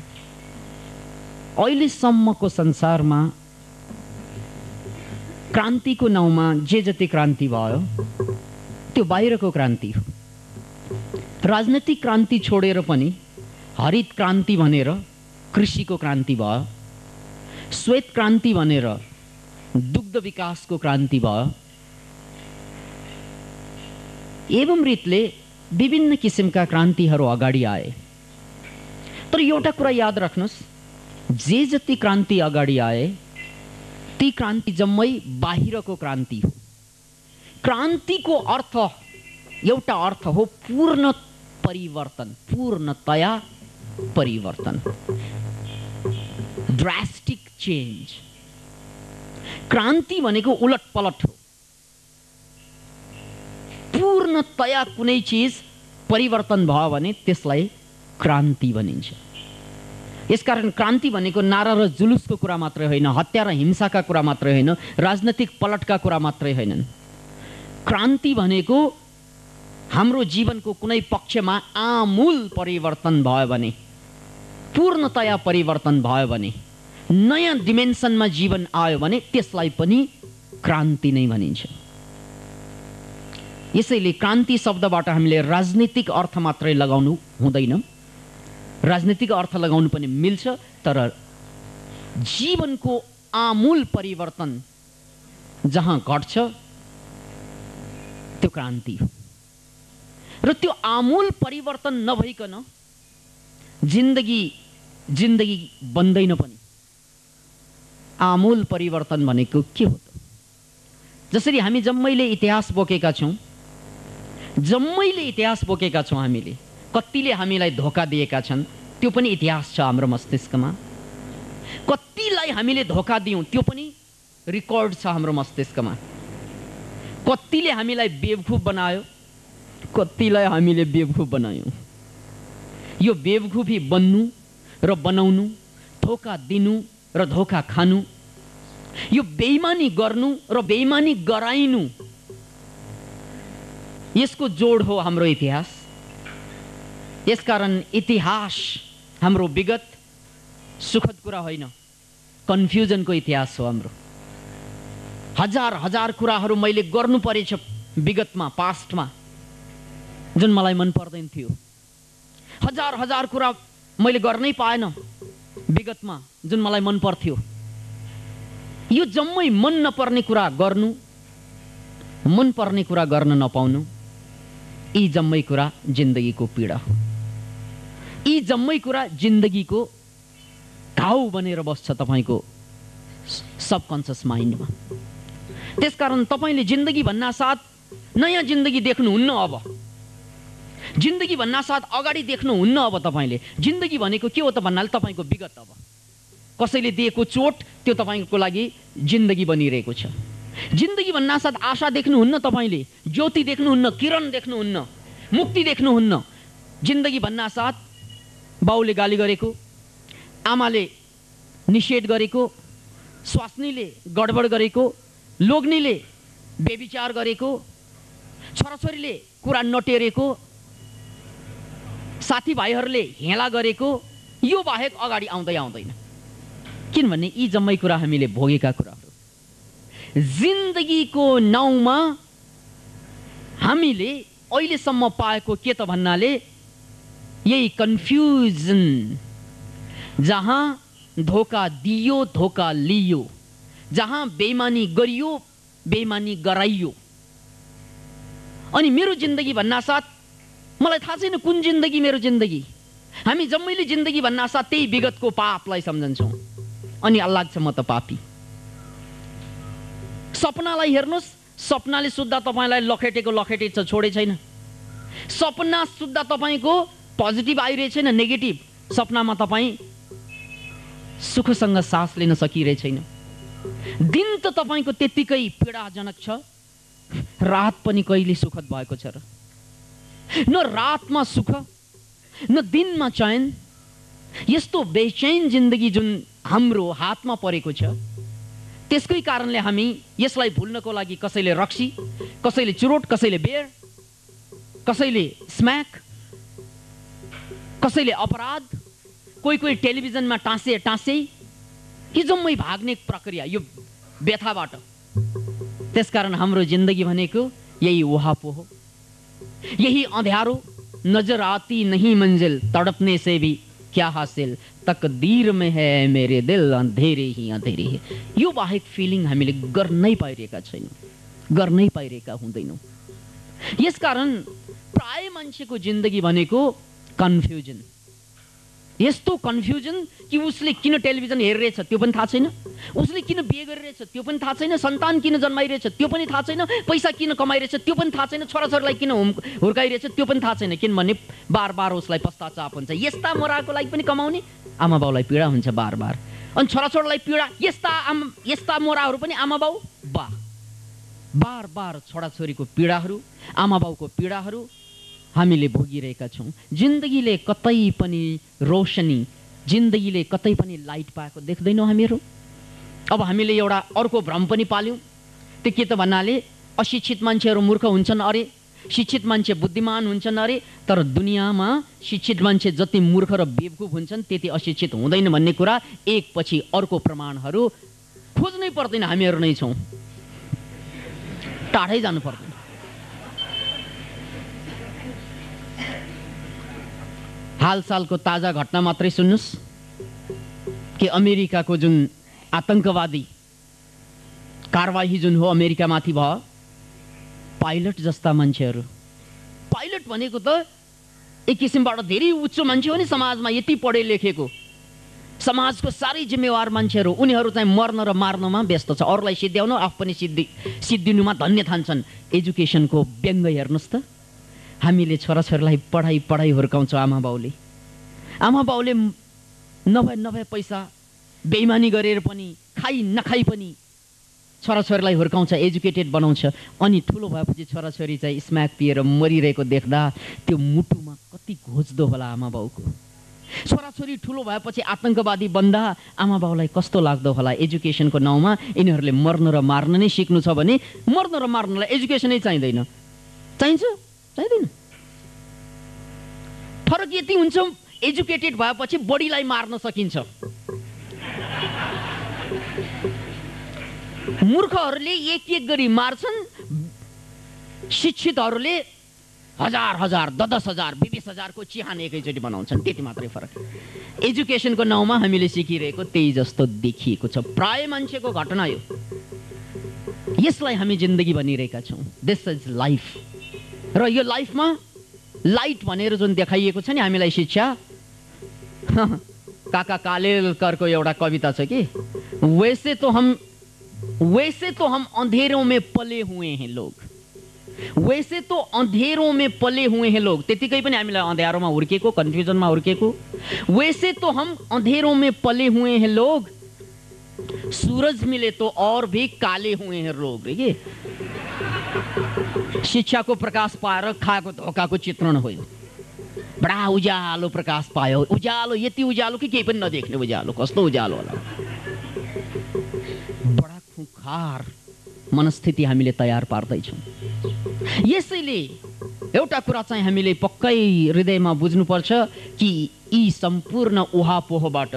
अहिलेसम्मको संसारमा क्रान्तिको नाउँमा जे जति क्रान्ति भयो त्यो बाहिरको क्रान्ति हो। राजनीतिक क्रान्ति छोडेर पनि हरित क्रान्ति भनेर कृषिको क्रान्ति भयो, श्वेत क्रान्ति भनेर दुग्ध विकासको क्रान्ति भयो। एवं रीतले विभिन्न किसिमका क्रान्तिहरू अगाडि आए। तर एउटा कुरा याद राख्नुहोस्, जे जति क्रान्ति अगाडि आए ती क्रान्ति जम्मै बाहिरको क्रान्ति हो। क्रान्तिको अर्थ एउटा अर्थ हो पूर्ण परिवर्तन, पूर्णतया परिवर्तन, ड्रास्टिक चेन्ज। क्रान्ति भनेको उलटपलट हो। पूर्णतया कुनै चिज परिवर्तन भयो भने त्यसलाई क्रान्ति भनिन्छ। यसकारण क्रान्ति भनेको नारा र जुलुसको कुरा मात्रै होइन, हत्या र हिंसाका कुरा मात्रै होइन, राजनीतिक पलटका कुरा मात्रै होइनन्। क्रान्ति भनेको हाम्रो जीवनको कुनै पक्षमा आमूल परिवर्तन भयो भने, पूर्णतया परिवर्तन भयो भने, नयाँ डिमेन्सनमा जीवन आयो भने त्यसलाई पनि क्रान्ति नै भनिन्छ। यसैले क्रान्ति शब्दबाट हामीले राजनीतिक अर्थ मात्रै लगाउनु हुँदैन। राजनीतिक अर्थ लगाउनु पनि मिल्छ, तर जीवनको आमूल परिवर्तन जहाँ घट्छ त्यो क्रान्ति हो। र त्यो आमूल परिवर्तन नभइकन जिन्दगी बन्दैन पनि। आमूल परिवर्तन भनेको के हो त? जसरी हामी जम्मैले इतिहास बोकेका छौँ, हामीले कतिले हामीलाई धोका दिएका छन्, त्यो पनि इतिहास छ हाम्रो मस्तिष्कमा। कतिलाई हामीले धोका दियौँ त्यो पनि रेकर्ड छ हाम्रो मस्तिष्कमा। कतिले हामीलाई बेवकूफ बनायो, कतिलाई हामीले बेवकूफ बनायौँ। यो बेवकूफी बन्नु र बनाउनु, धोका दिनु र धोका खानु, यो बेइमानी गर्नु र बेइमानी गराइनु, यसको जोड हो हाम्रो इतिहास। यसकारण इतिहास हाम्रो विगत सुखद कुरा होइन, कन्फ्युजनको इतिहास हो हाम्रो। हजार हजार कुराहरू मैले गर्नु परेछ विगतमा, पास्टमा, जुन मलाई मन पर्दैन थियो। हजार हजार कुरा मैले गर्नै पाएन विगतमा, जुन मलाई मन पर्थ्यो। यो जम्मै मन नपर्ने कुरा गर्नु, मन पर्ने कुरा गर्न नपाउनु, यी जम्मै कुरा जिन्दगीको पीडा हो। यी जम्मै कुरा जिन्दगीको घाउ बनेर बस्छ तपाईको सबकन्सियस माइन्डमा। त्यसकारण तपाईले जिन्दगी भन्नासाथ नयाँ जिन्दगी देख्नुहुन्न। अब जिन्दगी भन्नासाथ अगाडि देख्नुहुन्न। अब तपाईले जिन्दगी भनेको के हो त भन्नाले तपाईको विगत, अब कसैले दिएको चोट त्यो तपाईको लागि जिन्दगी बनिरहेको छ। जिन्दगी भन्नासाथ आशा देख्नुहुन्न, तपाईले ज्योति देख्नुहुन्न, किरण देख्नुहुन्न, मुक्ति देख्नुहुन्न। जिन्दगी भन्नासाथ बाउले गाली गरेको, आमाले निषेध गरेको, स्वास्नीले गडबड गरेको, लोग्नीले बेविचार गरेको, छोराछोरीले कुरा नटेरेको, साथीभाइहरूले हेला गरेको, यो बाहेक अगाडि आउँदै आउँदैन। किनभने यी जम्मै कुरा हामीले भोगेका कुराहरू। जिन्दगीको नाउँमा हामीले अहिलेसम्म पाएको के त भन्नाले यही कन्फ्युजन, जहाँ धोका दियो धोका लियो, जहाँ बेइमानी गरियो बेइमानी गराइयो। अनि मेरो जिन्दगी भन्नासाथ मलाई थाहा छैन कुन जिन्दगी मेरो जिन्दगी। हामी जम्मैले जिन्दगी भन्नासाथ त्यही विगतको पापलाई सम्झन्छौँ अनि लाग्छ म त पापी। सपनालाई हेर्नुहोस्, सपनाले सुत्दा तपाईँलाई लखेटेको लखेटे छ, छोडे छैन। सपना सुत्दा तपाईँको पोजिटिभ आइरहेछ छैन, नेगेटिभ। सपनामा तपाईँ सुखसँग सास लिन सकिरहेछ छैन। दिन त तपाईँको त्यत्तिकै पीडाजनक छ, रात पनि कहिले सुखद भएको छ र? न रातमा सुख न दिनमा चैन। यस्तो बेचैन जिन्दगी जुन हाम्रो हातमा परेको छ, त्यसकै कारणले हामी यसलाई भुल्नको लागि कसैले रक्सी, कसैले चुरोट, कसैले बेयर, कसैले स्म्याक, कसैले अपराध, कोही कोही टेलिभिजनमा टाँसे टाँसे, यो जम्मै भाग्ने प्रक्रिया, यो व्यथाबाट। त्यसकारण हाम्रो जिन्दगी भनेको यही वहापो हो, यही अंध्यारो। नजर आती नहीं मंजिल, तड़पने से भी क्या हासिल, तकदीर में है मेरे दिल, अंधेरे ही अंधेरे है। यो बाहेक फिलिङ हामीले गर्नै पाइरहेका छैनौँ, गर्नै पाइरहेका हुँदैनौँ। यसकारण प्राय मान्छेको जिन्दगी भनेको कन्फ्युजन। यस्तो कन्फ्युजन कि उसले किन टेलिभिजन हेरिरहेछ त्यो पनि थाहा छैन, उसले किन बिहे गरिरहेछ त्यो पनि थाहा छैन, सन्तान किन जन्माइरहेछ त्यो पनि थाहा छैन, पैसा किन कमाइरहेछ त्यो पनि थाहा छैन, छोराछोरीलाई किन हुर्काइरहेछ त्यो पनि थाहा छैन। किनभने बार बार उसलाई पश्चाताप हुन्छ। यस्ता मोराको लागि पनि कमाउने, आमा बाउलाई पीडा हुन्छ बार बार। अनि छोराछोरीलाई पीडा, यस्ता मोराहरू पनि आमा बाउ बार बार छोराछोरीको पीडाहरू, आमा बाउको पीडाहरू हामीले भोगिरहेका छौँ। जिन्दगीले कतै पनि रोशनी, जिन्दगीले कतै पनि लाइट पाएको देख्दैनौँ हामीहरू। अब हामीले एउटा अर्को भ्रम पनि पाल्यौँ। त्यो के त भन्नाले अशिक्षित मान्छेहरू मूर्ख हुन्छन् अरे, शिक्षित मान्छे बुद्धिमान हुन्छन् अरे। तर दुनियाँमा शिक्षित मान्छे जति मूर्ख र बेवकुफ हुन्छन् त्यति अशिक्षित हुँदैन भन्ने कुरा एकपछि अर्को प्रमाणहरू खोज्नै पर्दैन, हामीहरू नै छौँ, टाढै जानु पर्दैन। हालसालको ताजा घटना मात्रै सुन्नुस् कि अमेरिकाको जुन आतंकवादी कारवाही जुन हो अमेरिकामाथि भयो, पाइलट जस्ता मान्छेहरू, पाइलट भनेको त एक किसिमबाट धेरै उच्च मान्छे हो नि समाजमा, यति पढे लेखेको समाजको साह्रै जिम्मेवार मान्छेहरू, उनीहरू चाहिँ मर्न र मार्नमा व्यस्त छ, अरूलाई सिद्ध्याउन, आफू पनि सिद्धिनुमा धन्य ठान्छन्। एजुकेसनको व्यङ्ग हेर्नुहोस् त। हामीले छोराछोरीलाई पढाइ हुर्काउँछौँ, आमा बाउले नभए पैसा बेइमानी गरेर पनि, खाइ नखाइ पनि छोराछोरीलाई हुर्काउँछ, एजुकेटेड बनाउँछ। अनि ठुलो भएपछि छोराछोरी चाहिँ स्म्याक पिएर मरिरहेको देख्दा त्यो मुटुमा कति घोच्दो होला आमा बाउको। छोराछोरी ठुलो भएपछि आतंकवादी बन्दा आमा बाउलाई कस्तो लाग्दो होला। एजुकेसनको नाउँमा यिनीहरूले मर्न र मार्न नै सिक्नु छ भने मर्न र मार्नलाई एजुकेसनै चाहिँदैन, चाहिँदैन। फरक यति हुन्छ, एजुकेटेड भएपछि बडीलाई मार्न सकिन्छ। मूर्खहरूले एक गरी मार्छन्, शिक्षितहरूले हजार 10,000 20,000 को चिहान एकैचोटि बनाउँछन्, त्यति मात्रै फरक। एजुकेसनको नाउँमा हामीले सिकिरहेको त्यही जस्तो देखिएको छ। प्राय मान्छेको घटना यो। यसलाई हामी जिन्दगी भनिरहेका छौँ। This is life. र यो लाइफमा लाइट भनेर जुन देखाइएको छ नि हामीलाई शिक्षा, काका कालेलकरको एउटा कविता छ कि वैसे तो हम अंधेरों में पले हुए हैं लोग, वैसे तो अंधेरों में पले हुए हैं लोग। त्यतिकै पनि हामीलाई अँध्यारोमा हुर्केको, कन्फ्युजनमा हुर्केको। वैसे तो हम अंधेरों में पले हुए हैं लोग, सूरज मिले तो और भी काले हुए हैं लोग। रे शिक्षाको प्रकाश पाएर खाएको धोकाको चित्रण हो। बडा उज्यालो प्रकाश पायो, उज्यालो यति उज्यालो कि केही पनि नदेख्ने उज्यालो। कस्तो उज्यालो होला। बडा खुंखार मनस्थिति हामीले तयार पार्दैछौँ। यसैले एउटा कुरा चाहिँ हामीले पक्कै हृदयमा बुझ्नुपर्छ कि यी सम्पूर्ण उहापोहबाट,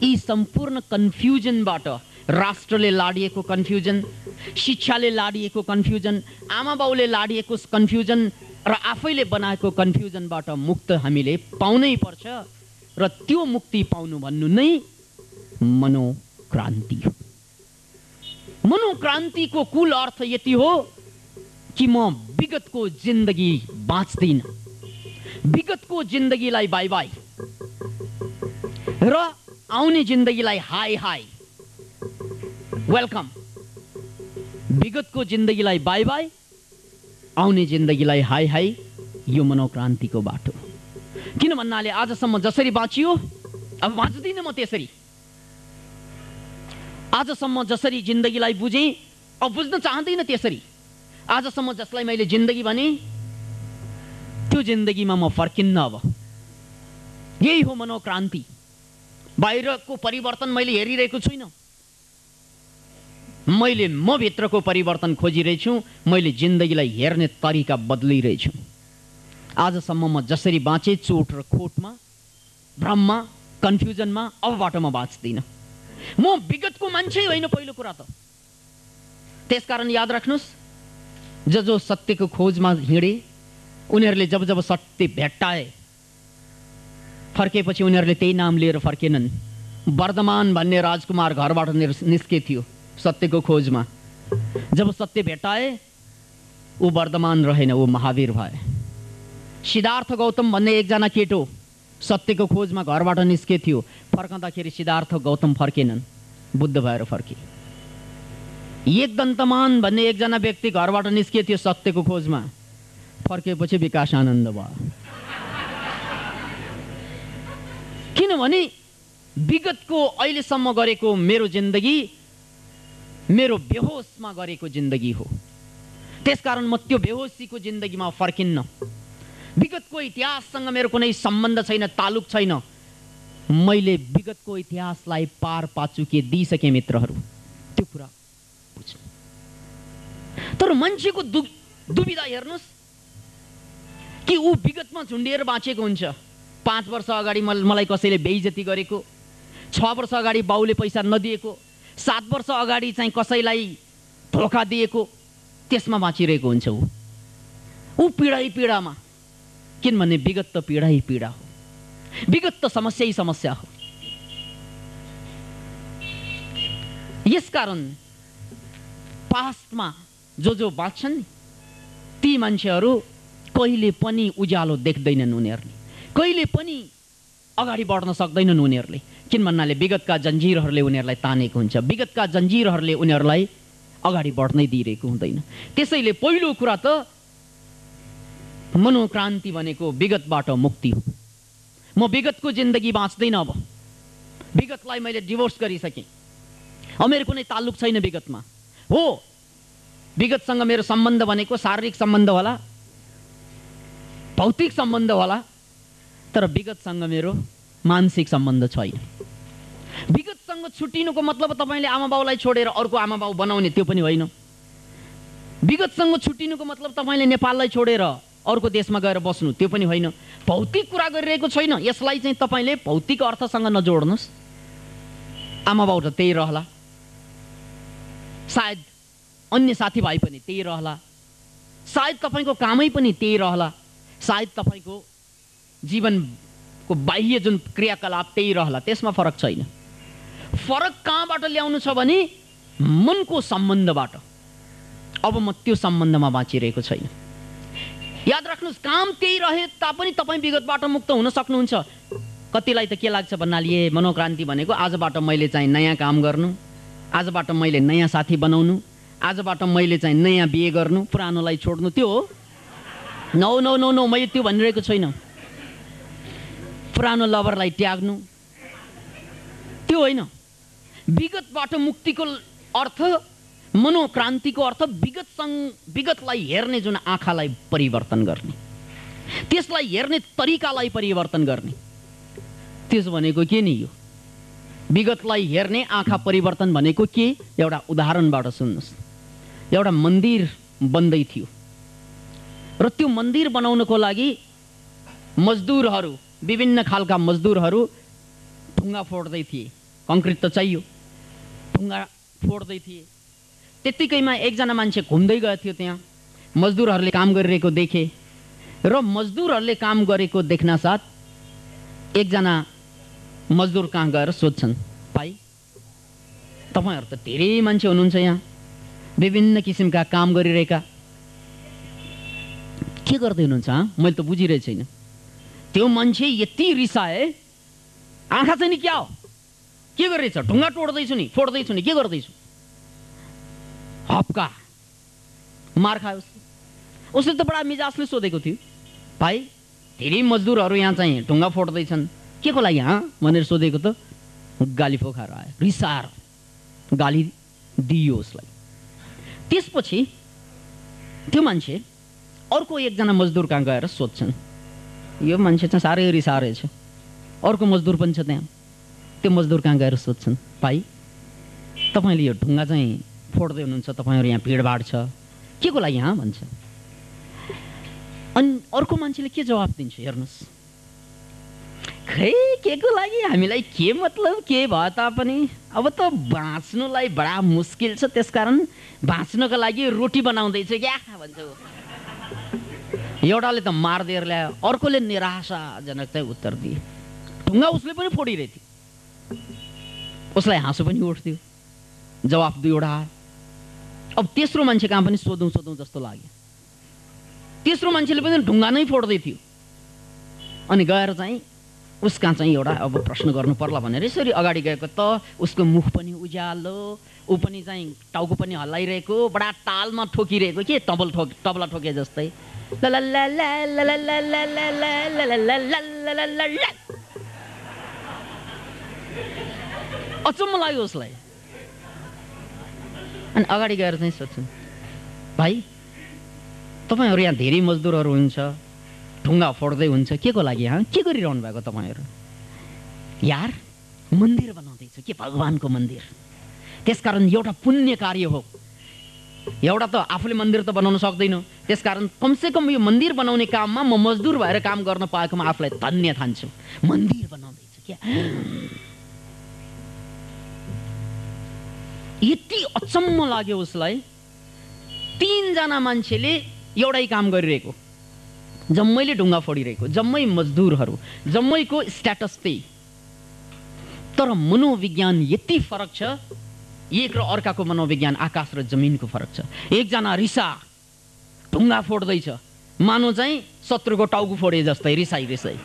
यी सम्पूर्ण कन्फ्युजनबाट, राष्ट्रले लाडिएको कन्फ्युजन, शिक्षाले लाडिएको कन्फ्युजन, आमा बाउले लाडिएको कन्फ्युजन र आफैले बनाएको कन्फ्युजनबाट मुक्त हामीले पाउनै पर्छ। र त्यो मुक्ति पाउनु भन्नु नै मनोक्रान्ति हो। मनोक्रान्तिको कुल अर्थ यति हो कि म विगतको जिन्दगी बाँच्दिन, विगतको जिन्दगीलाई बाई बाई र आउने जिन्दगीलाई हाई हाई वेलकम। विगतको जिन्दगीलाई बाई बाई, आउने जिन्दगीलाई हाई हाई, यो मनोक्रान्तिको बाटो। किन भन्नाले आजसम्म जसरी बाँचियो अब बाँच्दिन म त्यसरी। आजसम्म जसरी जिन्दगीलाई बुझेँ अब बुझ्न चाहँदैन त्यसरी। आजसम्म जसलाई मैले जिन्दगी भने त्यो जिन्दगीमा म फर्किन्न। अब यही हो मनोक्रान्ति। बाहिरको परिवर्तन मैले हेरिरहेको छुइनँ, मैले म भित्रको परिवर्तन खोजिरहेछु। मैले जिन्दगीलाई हेर्ने तरिका बदलिरहेछु। आजसम्म म जसरी बाँचे चोट र खोटमा, भ्रममा, कन्फ्युजनमा, अबबाट म बाँच्दिनँ। म विगतको मान्छे होइन पहिलो कुरा त। त्यसकारण याद राख्नुहोस्, जो सत्यको खोजमा हिँडे उनीहरूले जब जब सत्य भेट्टाए फर्केपछि उनीहरूले त्यही नाम लिएर फर्केनन्। वर्धमान भन्ने राजकुमार घरबाट निस्के थियो सत्यको खोजमा। जब सत्य भेट्टाए ऊ वर्धमान रहेन, ऊ महावीर भए। सिद्धार्थ गौतम भन्ने एकजना केटो सत्यको खोजमा घरबाट निस्के थियो। फर्कँदाखेरि सिद्धार्थ गौतम फर्केनन्, बुद्ध भएर फर्के। एकदन्तमान भन्ने एकजना व्यक्ति घरबाट निस्के थियो सत्यको खोजमा, फर्केपछि विकास आनन्द भयो। किनभने विगतको अहिलेसम्म गरेको मेरो जिन्दगी मेरो बेहोसमा गरेको जिन्दगी हो। त्यसकारण म त्यो बेहोसीको जिन्दगीमा फर्किन्न। विगतको इतिहाससँग मेरो कुनै सम्बन्ध छैन, तालुक छैन। मैले विगतको इतिहासलाई पार पाचुके दिइसके मित्रहरू, त्यो कुरा बुझ्नु। तर मान्छेको दुविधा हेर्नुहोस् कि ऊ विगतमा झुन्डिएर बाँचेको हुन्छ। 5 वर्ष अगाडि मलाई कसैले बेइज्जती गरेको, 6 वर्ष अगाडि बाउले पैसा नदिएको, 7 वर्ष अगाडि चाहिँ कसैलाई धोका दिएको, त्यसमा बाँचिरहेको हुन्छ ऊ पीडै पीडामा। किनभने विगत त पीडै पीडा हो, विगत त समस्यै समस्या हो। यसकारण पास्टमा जो बाँच्छन् ती मान्छेहरू कहिले पनि उज्यालो देख्दैनन्। उनीहरूले कहिले पनि अगाडि बढ्न सक्दैनन् उनीहरूले। किन भन्नाले विगतका जन्जिरहरूले उनीहरूलाई तानेको हुन्छ, विगतका जन्जिरहरूले उनीहरूलाई अगाडि बढ्नै दिइरहेको हुँदैन। त्यसैले पहिलो कुरा त मनोक्रान्ति भनेको विगतबाट मुक्ति हो। म विगतको जिन्दगी बाँच्दैन। अब विगतलाई मैले डिभोर्स गरिसकेँ, अब मेरो कुनै ताल्लुक छैन विगतमा। हो, विगतसँग मेरो सम्बन्ध भनेको शारीरिक सम्बन्ध होला, भौतिक सम्बन्ध होला, तर विगतसँग मेरो मानसिक सम्बन्ध छैन। विगतसँग छुट्टिनुको मतलब तपाईँले आमा बाउलाई छोडेर अर्को आमा बाउ बनाउने त्यो पनि होइन। विगतसँग छुट्टिनुको मतलब तपाईँले नेपाललाई छोडेर अर्को देशमा गएर बस्नु त्यो पनि होइन। भौतिक कुरा गरिरहेको छैन। यसलाई चाहिँ तपाईँले भौतिक अर्थसँग नजोड्नुहोस्। आमा बाउ त त्यही रहला, सायद अन्य साथीभाइ पनि त्यही रहला, सायद तपाईँको कामै पनि त्यही रहला, सायद तपाईँको जीवनको बाह्य जुन क्रियाकलाप त्यही रहला, त्यसमा फरक छैन। फरक कहाँबाट ल्याउनु छ भने मनको सम्बन्धबाट। अब म त्यो सम्बन्धमा बाँचिरहेको छैन। याद राख्नुहोस्, काम त्यही रहे तापनि तपाईँ विगतबाट मुक्त हुन सक्नुहुन्छ। कतिलाई त के लाग्छ भन्नाले मनोक्रान्ति भनेको आजबाट मैले चाहिँ नयाँ काम गर्नु, आजबाट मैले नयाँ साथी बनाउनु, आजबाट मैले चाहिँ नयाँ बिहे गर्नु, पुरानोलाई छोड्नु, त्यो हो? नो नो नो नो, मैले त्यो भनिरहेको छैन। पुरानो लभरलाई त्याग्नु त्यो होइन। विगतबाट मुक्तिको अर्थ, मनोक्रान्तिको अर्थ विगतलाई हेर्ने जुन आँखालाई परिवर्तन गर्ने, त्यसलाई हेर्ने तरिकालाई परिवर्तन गर्ने, त्यसो भनेको के नि? यो विगतलाई हेर्ने आँखा परिवर्तन भनेको के? एउटा उदाहरणबाट सुन्नुहोस्। एउटा मन्दिर बन्दै थियो र त्यो मन्दिर बनाउनको लागि मजदुरहरू, विभिन्न खालका मजदुरहरू ढुङ्गा फोड्दै थिए। कङ्क्रिट त चाहियो, ढुङ्गा फोड्दै थिए। त्यत्तिकैमा एकजना मान्छे घुम्दै गएको थियो, त्यहाँ मजदुरहरूले काम गरिरहेको देखे र मजदुरहरूले काम गरेको देख्न साथ एकजना मजदुर कहाँ गएर सोध्छन्, भाइ तपाईँहरू त धेरै मान्छे हुनुहुन्छ यहाँ, विभिन्न किसिमका काम गरिरहेका, के गर्दै हुनुहुन्छ? मैले त बुझिरहेको छैन। त्यो मान्छे यति रिसाए, आँखा चाहिँ नि क्या हो, के गरिरहेछ? ढुङ्गा तोड्दैछु नि, फोड्दैछु नि, के गर्दैछु? हप्का मार खायो उसले त बडा मिजाजले सोधेको थियो, भाइ धेरै मजदुरहरू यहाँ चाहिँ ढुङ्गा फोड्दैछन्, के को लागि भनेर सोधेको त गाली फोखाएर आयो, रिसाएर गाली दियो उसलाई। त्यसपछि त्यो मान्छे अर्को एकजना मजदुर कहाँ गएर सोध्छन्, यो मान्छे चाहिँ साह्रै रिसाएछ। अर्को मजदुर पनि छ त्यहाँ, त्यो मजदुर कहाँ गएर सोध्छन्, भाइ तपाईँले यो ढुङ्गा चाहिँ फोड्दै हुनुहुन्छ, तपाईँहरू यहाँ भिडभाड छ, के को लागि भन्छ। अनि अर्को मान्छेले के जवाफ दिन्छ हेर्नुहोस्, खै के को लागि, हामीलाई के मतलब, के भए तापनि अब त बाँच्नुलाई बडा मुस्किल छ, त्यसकारण बाँच्नको लागि रोटी बनाउँदैछ क्या भन्छ। एउटाले त मारदेर ल्यायो, अर्कोले निराशाजनक चाहिँ उत्तर दिए। ढुङ्गा उसले पनि फोडिरहेको थियो, उसलाई हाँसो पनि उठ्थ्यो, जवाफ दुईवटा। अब तेस्रो मान्छे कहाँ पनि सोधौँ सोधौँ जस्तो लाग्यो। तेस्रो मान्छेले पनि ढुङ्गा नै फोड्दै थियो। अनि गएर चाहिँ उसका चाहिँ एउटा अब प्रश्न गर्नु पर्ला भनेर यसरी अगाडि गएको त उसको मुख पनि उज्यालो, ऊ पनि चाहिँ टाउको पनि हल्लाइरहेको, बडा तालमा ठोकिरहेको, के तबला ठोके जस्तै। अचम्म लाग्यो उसलाई। अनि अगाडि गएर चाहिँ सोध्छन्, भाइ तपाईँहरू यहाँ धेरै मजदुरहरू हुन्छ, ढुङ्गा फोड्दै हुन्छ, के को लागि के गरिरहनु भएको तपाईँहरू? यार मन्दिर बनाउँदैछ के, भगवानको मन्दिर, त्यसकारण एउटा पुण्य कार्य हो। एउटा त आफूले मन्दिर त बनाउन सक्दैन, त्यसकारण कमसेकम यो मन्दिर बनाउने काममा म मजदुर भएर काम गर्न पाएकोमा आफूलाई धन्य ठान्छु। मन्दिर बनाउँदैछ क्या। यति अचम्म लाग्यो उसलाई। तीनजना मान्छेले एउटै काम गरिरहेको, जम्मैले ढुङ्गा फोडिरहेको, जम्मै मजदुरहरू, जम्मैको स्ट्याटस त्यही, तर मनोविज्ञान यति फरक छ। एक र अर्काको मनोविज्ञान आकाश र जमिनको फरक छ। एकजना रिसा ढुङ्गा फोड्दैछ, मानो चाहिँ शत्रुको टाउको फोडे जस्तै रिसाई रिसाई,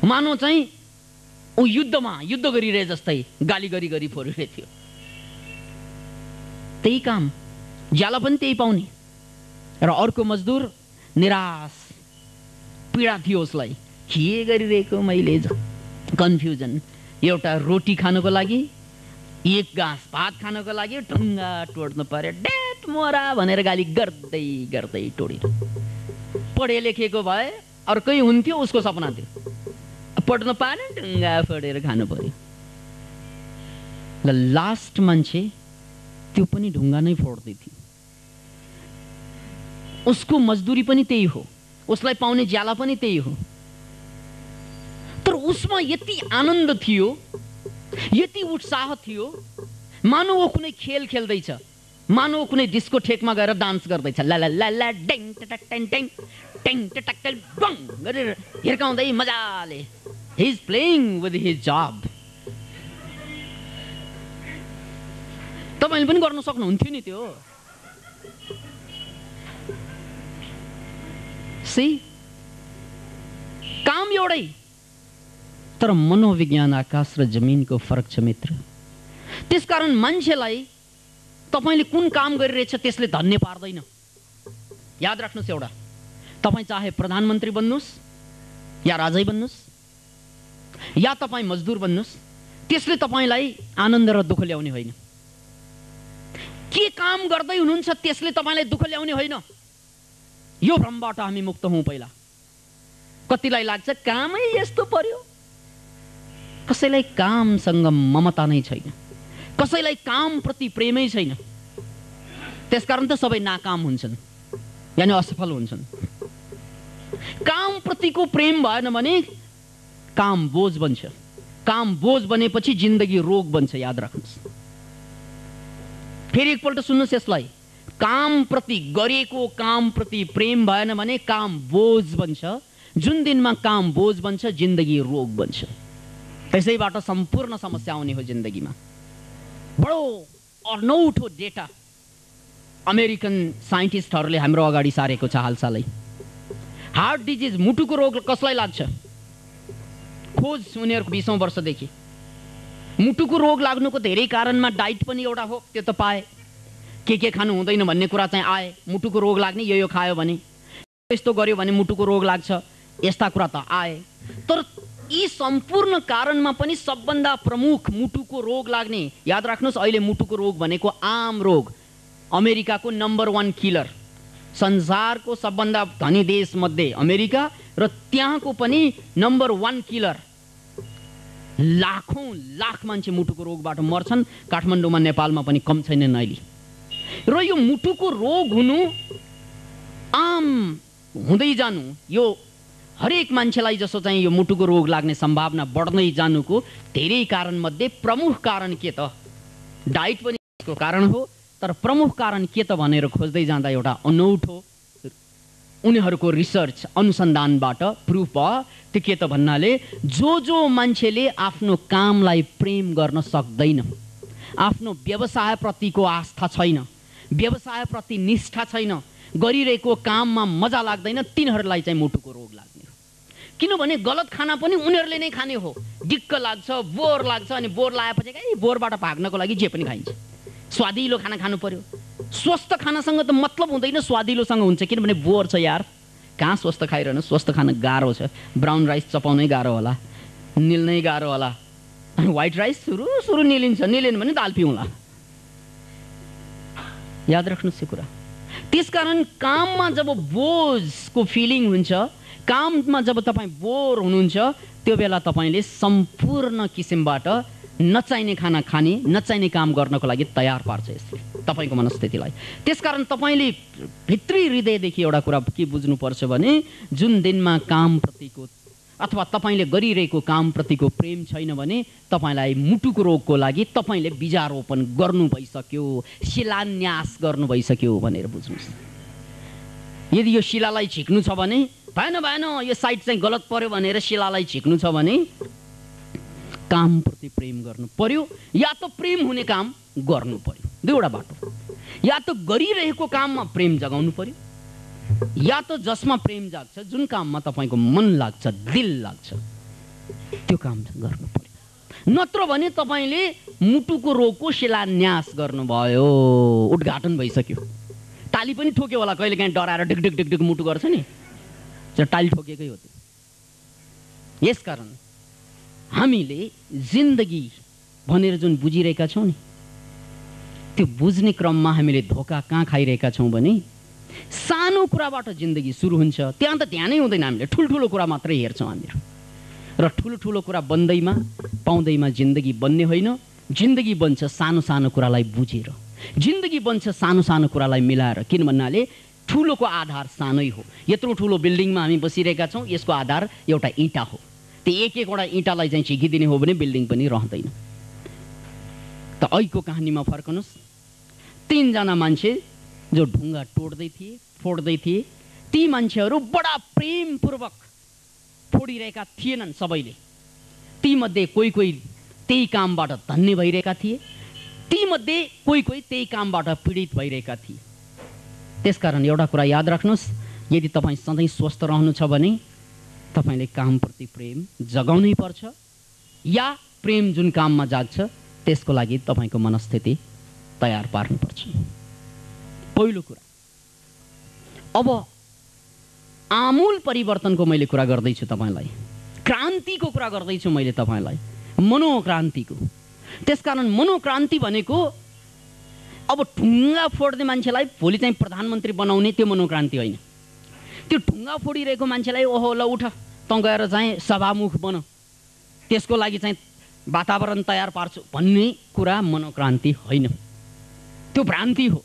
मानो चाहिँ ऊ युद्ध गरिरहे जस्तै गाली गरी गरी फोडिरहेको थियो। त्यही काम, ज्याला पनि त्यही पाउने। र अर्को मजदुर निराश, पीडा थियो उसलाई, के गरिरहेको मैले, कन्फ्युजन। एउटा रोटी खानको लागि, एक गाँस भात खानको लागि ढुङ्गा तोड्नु पर्यो, डेट मोरा भनेर गाली गर्दै गर्दै तोडिर। पढे लेखेको भए अर्कै हुन्थ्यो, उसको सपना थियो पढ्नु पाएन, ढुङ्गा फोडेर खानु पर्यो। ल लास्ट मान्छे त्यो पनि ढुङ्गा नै फोड्दै थियो। उसको मजदुरी पनि त्यही हो, उसलाई पाउने ज्याला पनि त्यही हो, तर उसमा यति आनन्द थियो, यति उत्साह थियो, मानो वो कुनै खेल खेल्दैछ, मानो कुनै डिस्को ठेकमा गएर डान्स गर्दैछ। ला ला ला ला टेङ टक टेङ टेङ टेङ टक टेङ बङ गरेर हिर्काउँदै मजाले। ही इज प्लेइङ विथ हिज जब। तपाईँले पनि गर्न सक्नुहुन्थ्यो नि त्यो। सी काम एउटै, तर मनोविज्ञान आकाश र जमिनको फरक छ मित्र। त्यसकारण मान्छेलाई तपाईले कुन काम गरिरहेछ त्यसले धन्य पार्दैन। याद राख्नुहोस् एउटा, तपाईँ चाहे प्रधानमन्त्री बन्नुहोस् या राजै बन्नुहोस् या तपाईँ मजदुर बन्नुहोस्, त्यसले तपाईँलाई आनन्द र दुःख ल्याउने होइन। के काम गर्दै हुनुहुन्छ त्यसले तपाईँलाई दुःख ल्याउने होइन। यो भ्रमबाट हामी मुक्त हौँ। पहिला कतिलाई लाग्छ कामै यस्तो पर्यो, कसैलाई कामसँग ममता नै छैन, कसैलाई काम प्रति प्रेमै छैन। त्यसकारण त सबै नाकाम हुन्छन्, यानि असफल हुन्छन्। काम प्रतिको प्रेम भएन भने काम बोझ बन्छ। काम बोझ बनेपछि जिन्दगी रोग बन्छ। याद राख्नुहोस्। फेरि एकपल्ट सुन्नुहोस् यसलाई, काम प्रति गरेको काम प्रति प्रेम भएन भने काम बोझ बन्छ। जुन दिनमा काम बोझ बन्छ जिन्दगी रोग बन्छ। त्यसैबाट सम्पूर्ण समस्या आउने हो जिन्दगीमा। बडो अनौठो डेटा अमेरिकन साइन्टिस्टहरूले हाम्रो अगाडि सारेको छ हालसालै। हार्ट डिजिज, मुटुको रोग कसलाई लाग्छ? खोज उनीहरूको 20औं वर्षदेखि। मुटुको रोग लाग्नुको धेरै कारणमा डाइट पनि एउटा हो, त्यो त पाए। के खानु हुँदैन भन्ने कुरा चाहिँ आए। मुटुको रोग लाग्ने यो खायो भने, यस्तो गर्यो भने मुटुको रोग लाग्छ, यस्ता कुरा त आए। तर यी सम्पूर्ण कारणमा पनि सबभन्दा प्रमुख मुटुको रोग लाग्ने, याद राख्नुहोस्, अहिले मुटुको रोग भनेको आम रोग। अमेरिकाको नम्बर 1 किलर, संसारको सबभन्दा धनी देश मध्ये अमेरिका र त्यहाँको पनि नम्बर 1 किलर। लाखौं लाख मान्छे मुटुको रोगबाट मर्छन्। काठमाडौँमा, नेपालमा पनि कम छैनन् अहिले। र यो मुटुको रोग हुनु, आम हुँदै जानु, यो हरेक मान्छेलाई जसो चाहिँ यो मुटुको रोग लाग्ने सम्भावना बढ्दै जानुको धेरै कारण मध्ये प्रमुख कारण के त? डाइट पनि यसको कारण हो, तर प्रमुख कारण के त भनेर खोज्दै जाँदा एउटा अनौठो उनीहरूको रिसर्च अनुसन्धानबाट प्रुफ भयो। त्यो के त भन्नाले, जो मान्छेले आफ्नो कामलाई प्रेम गर्न सक्दैन, आफ्नो व्यवसायप्रतिको आस्था छैन, व्यवसायप्रति निष्ठा छैन, गरिरहेको काममा मजा लाग्दैन, तिनीहरूलाई चाहिँ मुटुको रोग लाग्ने हो। किनभने गलत खाना पनि उनीहरूले नै खाने हो। दिक्क लाग्छ, बोर लाग्छ, अनि बोर लागेपछि बोरबाट भाग्नको लागि जे पनि खाइन्छ। स्वादिलो खाना खानु पर्यो। स्वस्थ खानासँग त मतलब हुँदैन, स्वादिलोसँग हुन्छ। किनभने बोर छ यार, कहाँ स्वस्थ खाइरहनु। स्वस्थ खाना गाह्रो छ। ब्राउन राइस चपाउनै गाह्रो होला, निल्नै गाह्रो होला। व्हाइट राइस सुरु निलिन्छ, निलेन भने दाल पिउँला। याद राख्नुहोस् यो कुरा। त्यसकारण काममा जब बोझको फिलिङ हुन्छ, काममा जब तपाईँ बोर हुनुहुन्छ, त्यो बेला तपाईँले सम्पूर्ण किसिमबाट नचाहिने खाना खाने, नचाहिने काम गर्नको लागि तयार पार्छ यसले तपाईँको मनस्थितिलाई। त्यसकारण तपाईँले भित्री हृदयदेखि एउटा कुरा के बुझ्नुपर्छ भने, जुन दिनमा कामप्रतिको अथवा तपाईँले गरिरहेको कामप्रतिको प्रेम छैन भने तपाईँलाई मुटुको रोगको लागि तपाईँले बीजारोपण गर्नु भइसक्यो, शिलान्यास गर्नु भइसक्यो भनेर बुझ्नुहोस्। यदि यो शिलालाई झिक्नु छ भने भएन, यो साइड चाहिँ गलत पर्यो भनेर शिलालाई झिक्नु छ भने कामप्रति प्रेम गर्नु पर्यो, या त प्रेम हुने काम गर्नु पर्यो। दुईवटा बाटो, या त गरिरहेको काममा प्रेम जगाउनु पर्यो, या त जसमा प्रेम जाग्छ, जुन काममा तपाईँको मन लाग्छ, दिल लाग्छ, त्यो काम गर्नु पर्यो। नत्र भने तपाईँले मुटुको रोगको शिलान्यास गर्नुभयो, उद्घाटन भइसक्यो। टाली पनि ठोक्यो होला कहिले काहीँ, डराएर ढिक ढिक ढिक ढिक मुटु गर्छ नि, टाली ठोकेकै हो त्यो। यसकारण हामीले जिन्दगी भनेर जुन बुझिरहेका छौँ नि, त्यो बुझ्ने क्रममा हामीले धोका कहाँ खाइरहेका छौँ भने, सानो कुराबाट जिन्दगी सुरु हुन्छ, त्यहाँ त ध्यानै हुँदैन। हामीले ठुल्ठुलो कुरा मात्रै हेर्छौँ हामीहरू, र ठुल्ठुलो कुरा बन्दैमा पाउँदैमा जिन्दगी बन्ने होइन। जिन्दगी बन्छ सानो सानो कुरालाई बुझेर, जिन्दगी बन्छ सानो सानो कुरालाई मिलाएर। किन भन्नाले ठुलोको आधार सानै हो। यत्रो ठुलो बिल्डिङमा हामी बसिरहेका छौँ, यसको आधार एउटा इँटा हो। त्यो एकवटा इँटालाई चाहिँ झिकिदिने हो भने बिल्डिङ पनि रहँदैन। त अहिलेको कहानीमा फर्कनुहोस्। 3 जना मान्छे जो ढुङ्गा तोड्दै थिए, फोड्दै थिए, ती मान्छेहरू बडा प्रेमपूर्वक फोडिरहेका थिएनन् सबैले। ती मध्ये कोही त्यही कामबाट धन्य भइरहेका थिए, ती मध्ये कोही त्यही कामबाट पीडित भइरहेका थिए। त्यसकारण एउटा कुरा याद राख्नुहोस्, यदि तपाईँ सधैँ स्वस्थ रहनु छ भने तपाईँले कामप्रति प्रेम जगाउनै पर्छ, या प्रेम जुन काममा जाग्छ त्यसको लागि तपाईँको मनस्थिति तयार पार्नुपर्छ। पहिलो कुरा। अब आमूल परिवर्तनको मैले कुरा गर्दैछु तपाईँलाई, क्रान्तिको कुरा गर्दैछु मैले तपाईँलाई, मनोक्रान्तिको। त्यसकारण मनोक्रान्ति भनेको अब ढुङ्गा फोड्ने मान्छेलाई भोलि चाहिँ प्रधानमन्त्री बनाउने त्यो मनोक्रान्ति होइन। त्यो ढुङ्गा फोडिरहेको मान्छेलाई ओहो ल उठ तँ गएर चाहिँ सभामुख बन, त्यसको लागि चाहिँ वातावरण तयार पार्छु भन्ने कुरा मनोक्रान्ति होइन, त्यो भ्रान्ति हो।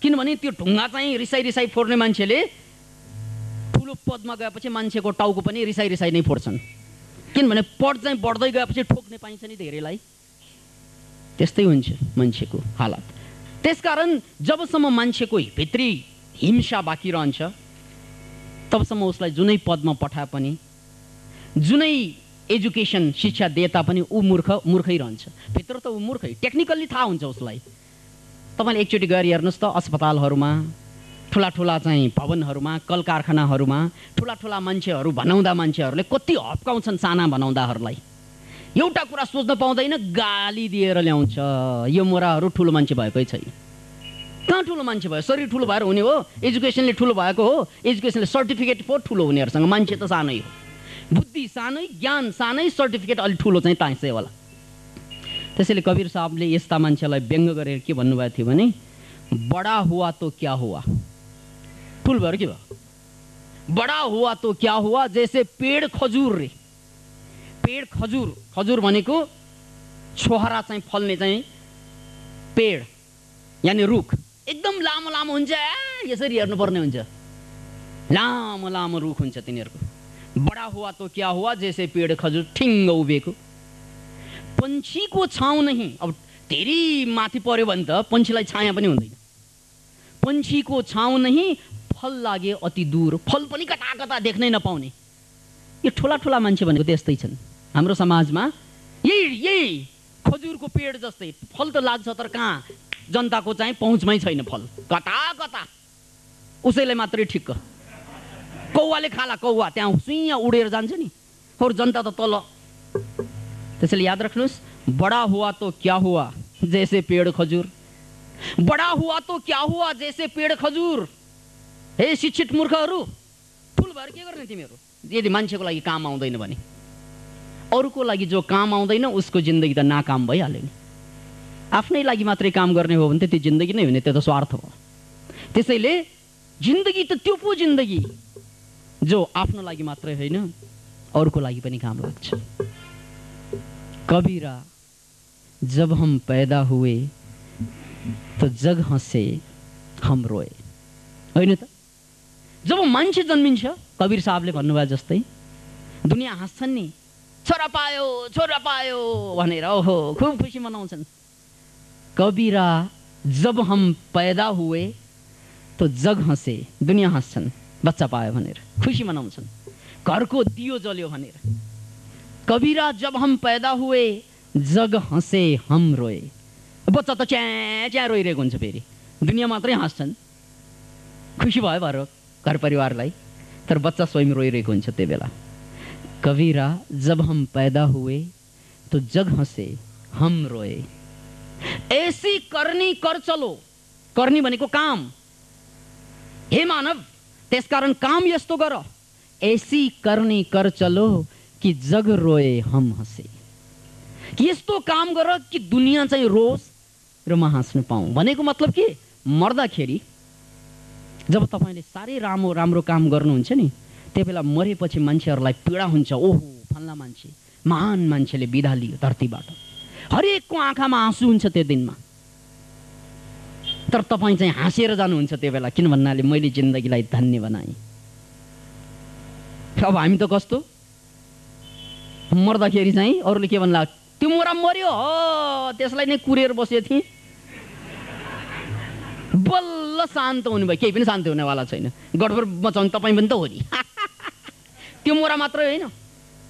किनभने त्यो ढुङ्गा चाहिँ रिसाई रिसाई फोड्ने मान्छेले ठुलो पदमा गएपछि मान्छेको टाउको पनि रिसाई रिसाई नै फोड्छन्, किनभने पद चाहिँ बढ्दै गएपछि ठोक्ने पाइन्छ नि धेरैलाई। त्यस्तै हुन्छ मान्छेको हालत। त्यसकारण जबसम्म मान्छेको भित्री हिंसा बाँकी रहन्छ तबसम्म उसलाई जुनै पदमा पठाए पनि, जुनै एजुकेसन शिक्षा दिए तापनि ऊ मूर्खै रहन्छ। भित्र त ऊ मूर्खै, टेक्निकल्ली थाहा हुन्छ उसलाई। तपाईँले एकचोटि गएर हेर्नुहोस् त अस्पतालहरूमा, ठुला ठुला चाहिँ भवनहरूमा, कल कारखानाहरूमा ठुला ठुला मान्छेहरू भनाउँदा मान्छेहरूले कति हप्काउँछन् साना भनाउँदाहरूलाई। एउटा कुरा सोच्न पाउँदैन, गाली दिएर ल्याउँछ। यो मोराहरू ठुलो मान्छे भएकै छैन। कहाँ ठुलो मान्छे भयो? शरीर ठुलो भएर हुने हो? एजुकेसनले ठुलो भएको हो? एजुकेसनले सर्टिफिकेट पो ठुलो हुनेहरूसँग। मान्छे त सानै हो, बुद्धि सानै, ज्ञान सानै, सर्टिफिकेट अलिक ठुलो चाहिँ ताइसै होला। त्यसैले कबीर साहबले यस्ता मान्छेलाई व्यङ्ग गरेर के भन्नुभएको थियो भने, बडा हुआ तो क्या हुआ, ठुल भएर के भयो? बडा हुआ तो क्या हुआ, जैसे पेड़ खजुर रे। पेड़ खजुर, खजुर भनेको छोहरा चाहिँ फल्ने चाहिँ पेड़ यानि रुख, एकदम लामो लामो हुन्छ, यसरी हेर्नुपर्ने हुन्छ, लामो लामो रुख हुन्छ तिनीहरूको। बडा हुआ तो क्या हुआ, जैसे पेड़ खजुर ठिङ्ग उभिएको। पंछीको छाउँ नहीं, अब धेरै माथि पर्यो भने त पंछीलाई छाया पनि हुँदैन। पंछीको छाउँ नहीं, फल लागे अति दूर, फल पनि कता कता देख्नै नपाउने। यो ठुला ठुला मान्छे भनेको त्यस्तै छन् हाम्रो समाजमा। यही खजुरको पेड़ जस्तै फल त लाग्छ, तर कहाँ जनताको चाहिँ पहुँचमै छैन फल, कता कता उसैले मात्रै ठिक्क। कौवाले खाला, कौवा त्यहाँ सुइँ उडेर जान्छ नि, और जनता त तल। त्यसैले याद राख्नुहोस्, बडा हुआ तो क्या हुआ जैसे पेड़ खजुर, बडा हुआ तो क्या हुआ जैसे पेड़ खजुर। हे शिक्षित मूर्खहरू, ठुल भएर के गर्ने तिमीहरू? यदि मान्छेको लागि काम आउँदैन भने, अरूको लागि जो काम आउँदैन उसको जिन्दगी त नाकाम भइहाल्यो नि। आफ्नै लागि मात्रै काम गर्ने हो भने त त्यो जिन्दगी नै हुने, त्यो त स्वार्थ हो। त्यसैले जिन्दगी त त्यो पो जिन्दगी जो आफ्नो लागि मात्रै होइन अरूको लागि पनि काम लाग्छ। कबीरा जब हम पैदा हुए तो जग हंसे हम रोए, होइन त? जब मान्छे जन्मिन्छ, कबीर साहबले भन्नुभयो जस्तै दुनियाँ हाँस्छन् नि, छोरा पायो भनेर, ओहो खुब खुसी मनाउँछन्। कबीरा जब हम पैदा हुए तो जग हंसे, दुनियाँ हाँस्छन् बच्चा पायो भनेर, खुसी मनाउँछन्। घरको दियो जल्यो भनेर। कबीरा जब हम पैदा हुए जग हंसे हम रोए, बच्चा त च्या च्या रोइरहेको हुन्छ, फेरि दुनियाँ मात्रै हाँस्छन्, खुसी भयो भएर घर परिवारलाई, तर बच्चा स्वयं रोइरहेको हुन्छ त्यो बेला। कबीरा जब हम पैदा हुए तो जग हंसे हम रोए, ऐसी करनी कर चलो। करनी भनेको काम, हे मानव, त्यसकारण काम यस्तो गर, ऐसी करनी कर चलो कि जग रोए हम हंसे। यस्तो काम गर कि दुनियाँ चाहिँ रोस् र म हाँस्न पाऊँ। भनेको मतलब के, मर्दाखेरि जब तपाईँले साह्रै राम्रो काम गर्नुहुन्छ नि, त्यो बेला मरेपछि मान्छेहरूलाई पीडा हुन्छ, ओहो फल्ना मान्छे, महान मान्छेले बिदा लियो धरतीबाट, हरेकको आँखामा आँसु हुन्छ त्यो दिनमा। तर तपाईँ चाहिँ हाँसेर जानुहुन्छ त्यो बेला, किन भन्नाले मैले जिन्दगीलाई धन्य बनाएँ। अब हामी त कस्तो, मर्दाखेरि चाहिँ अरूले के भन्ला, त्यो मोरा मर्यो हो, त्यसलाई नै कुरेर बसेको थिएँ, बल्ल शान्त हुनुभयो। केही पनि शान्ति हुनेवाला छैन, गडबड मचाउने तपाईँ पनि त हो नि। त्यो मोरा मात्रै होइन,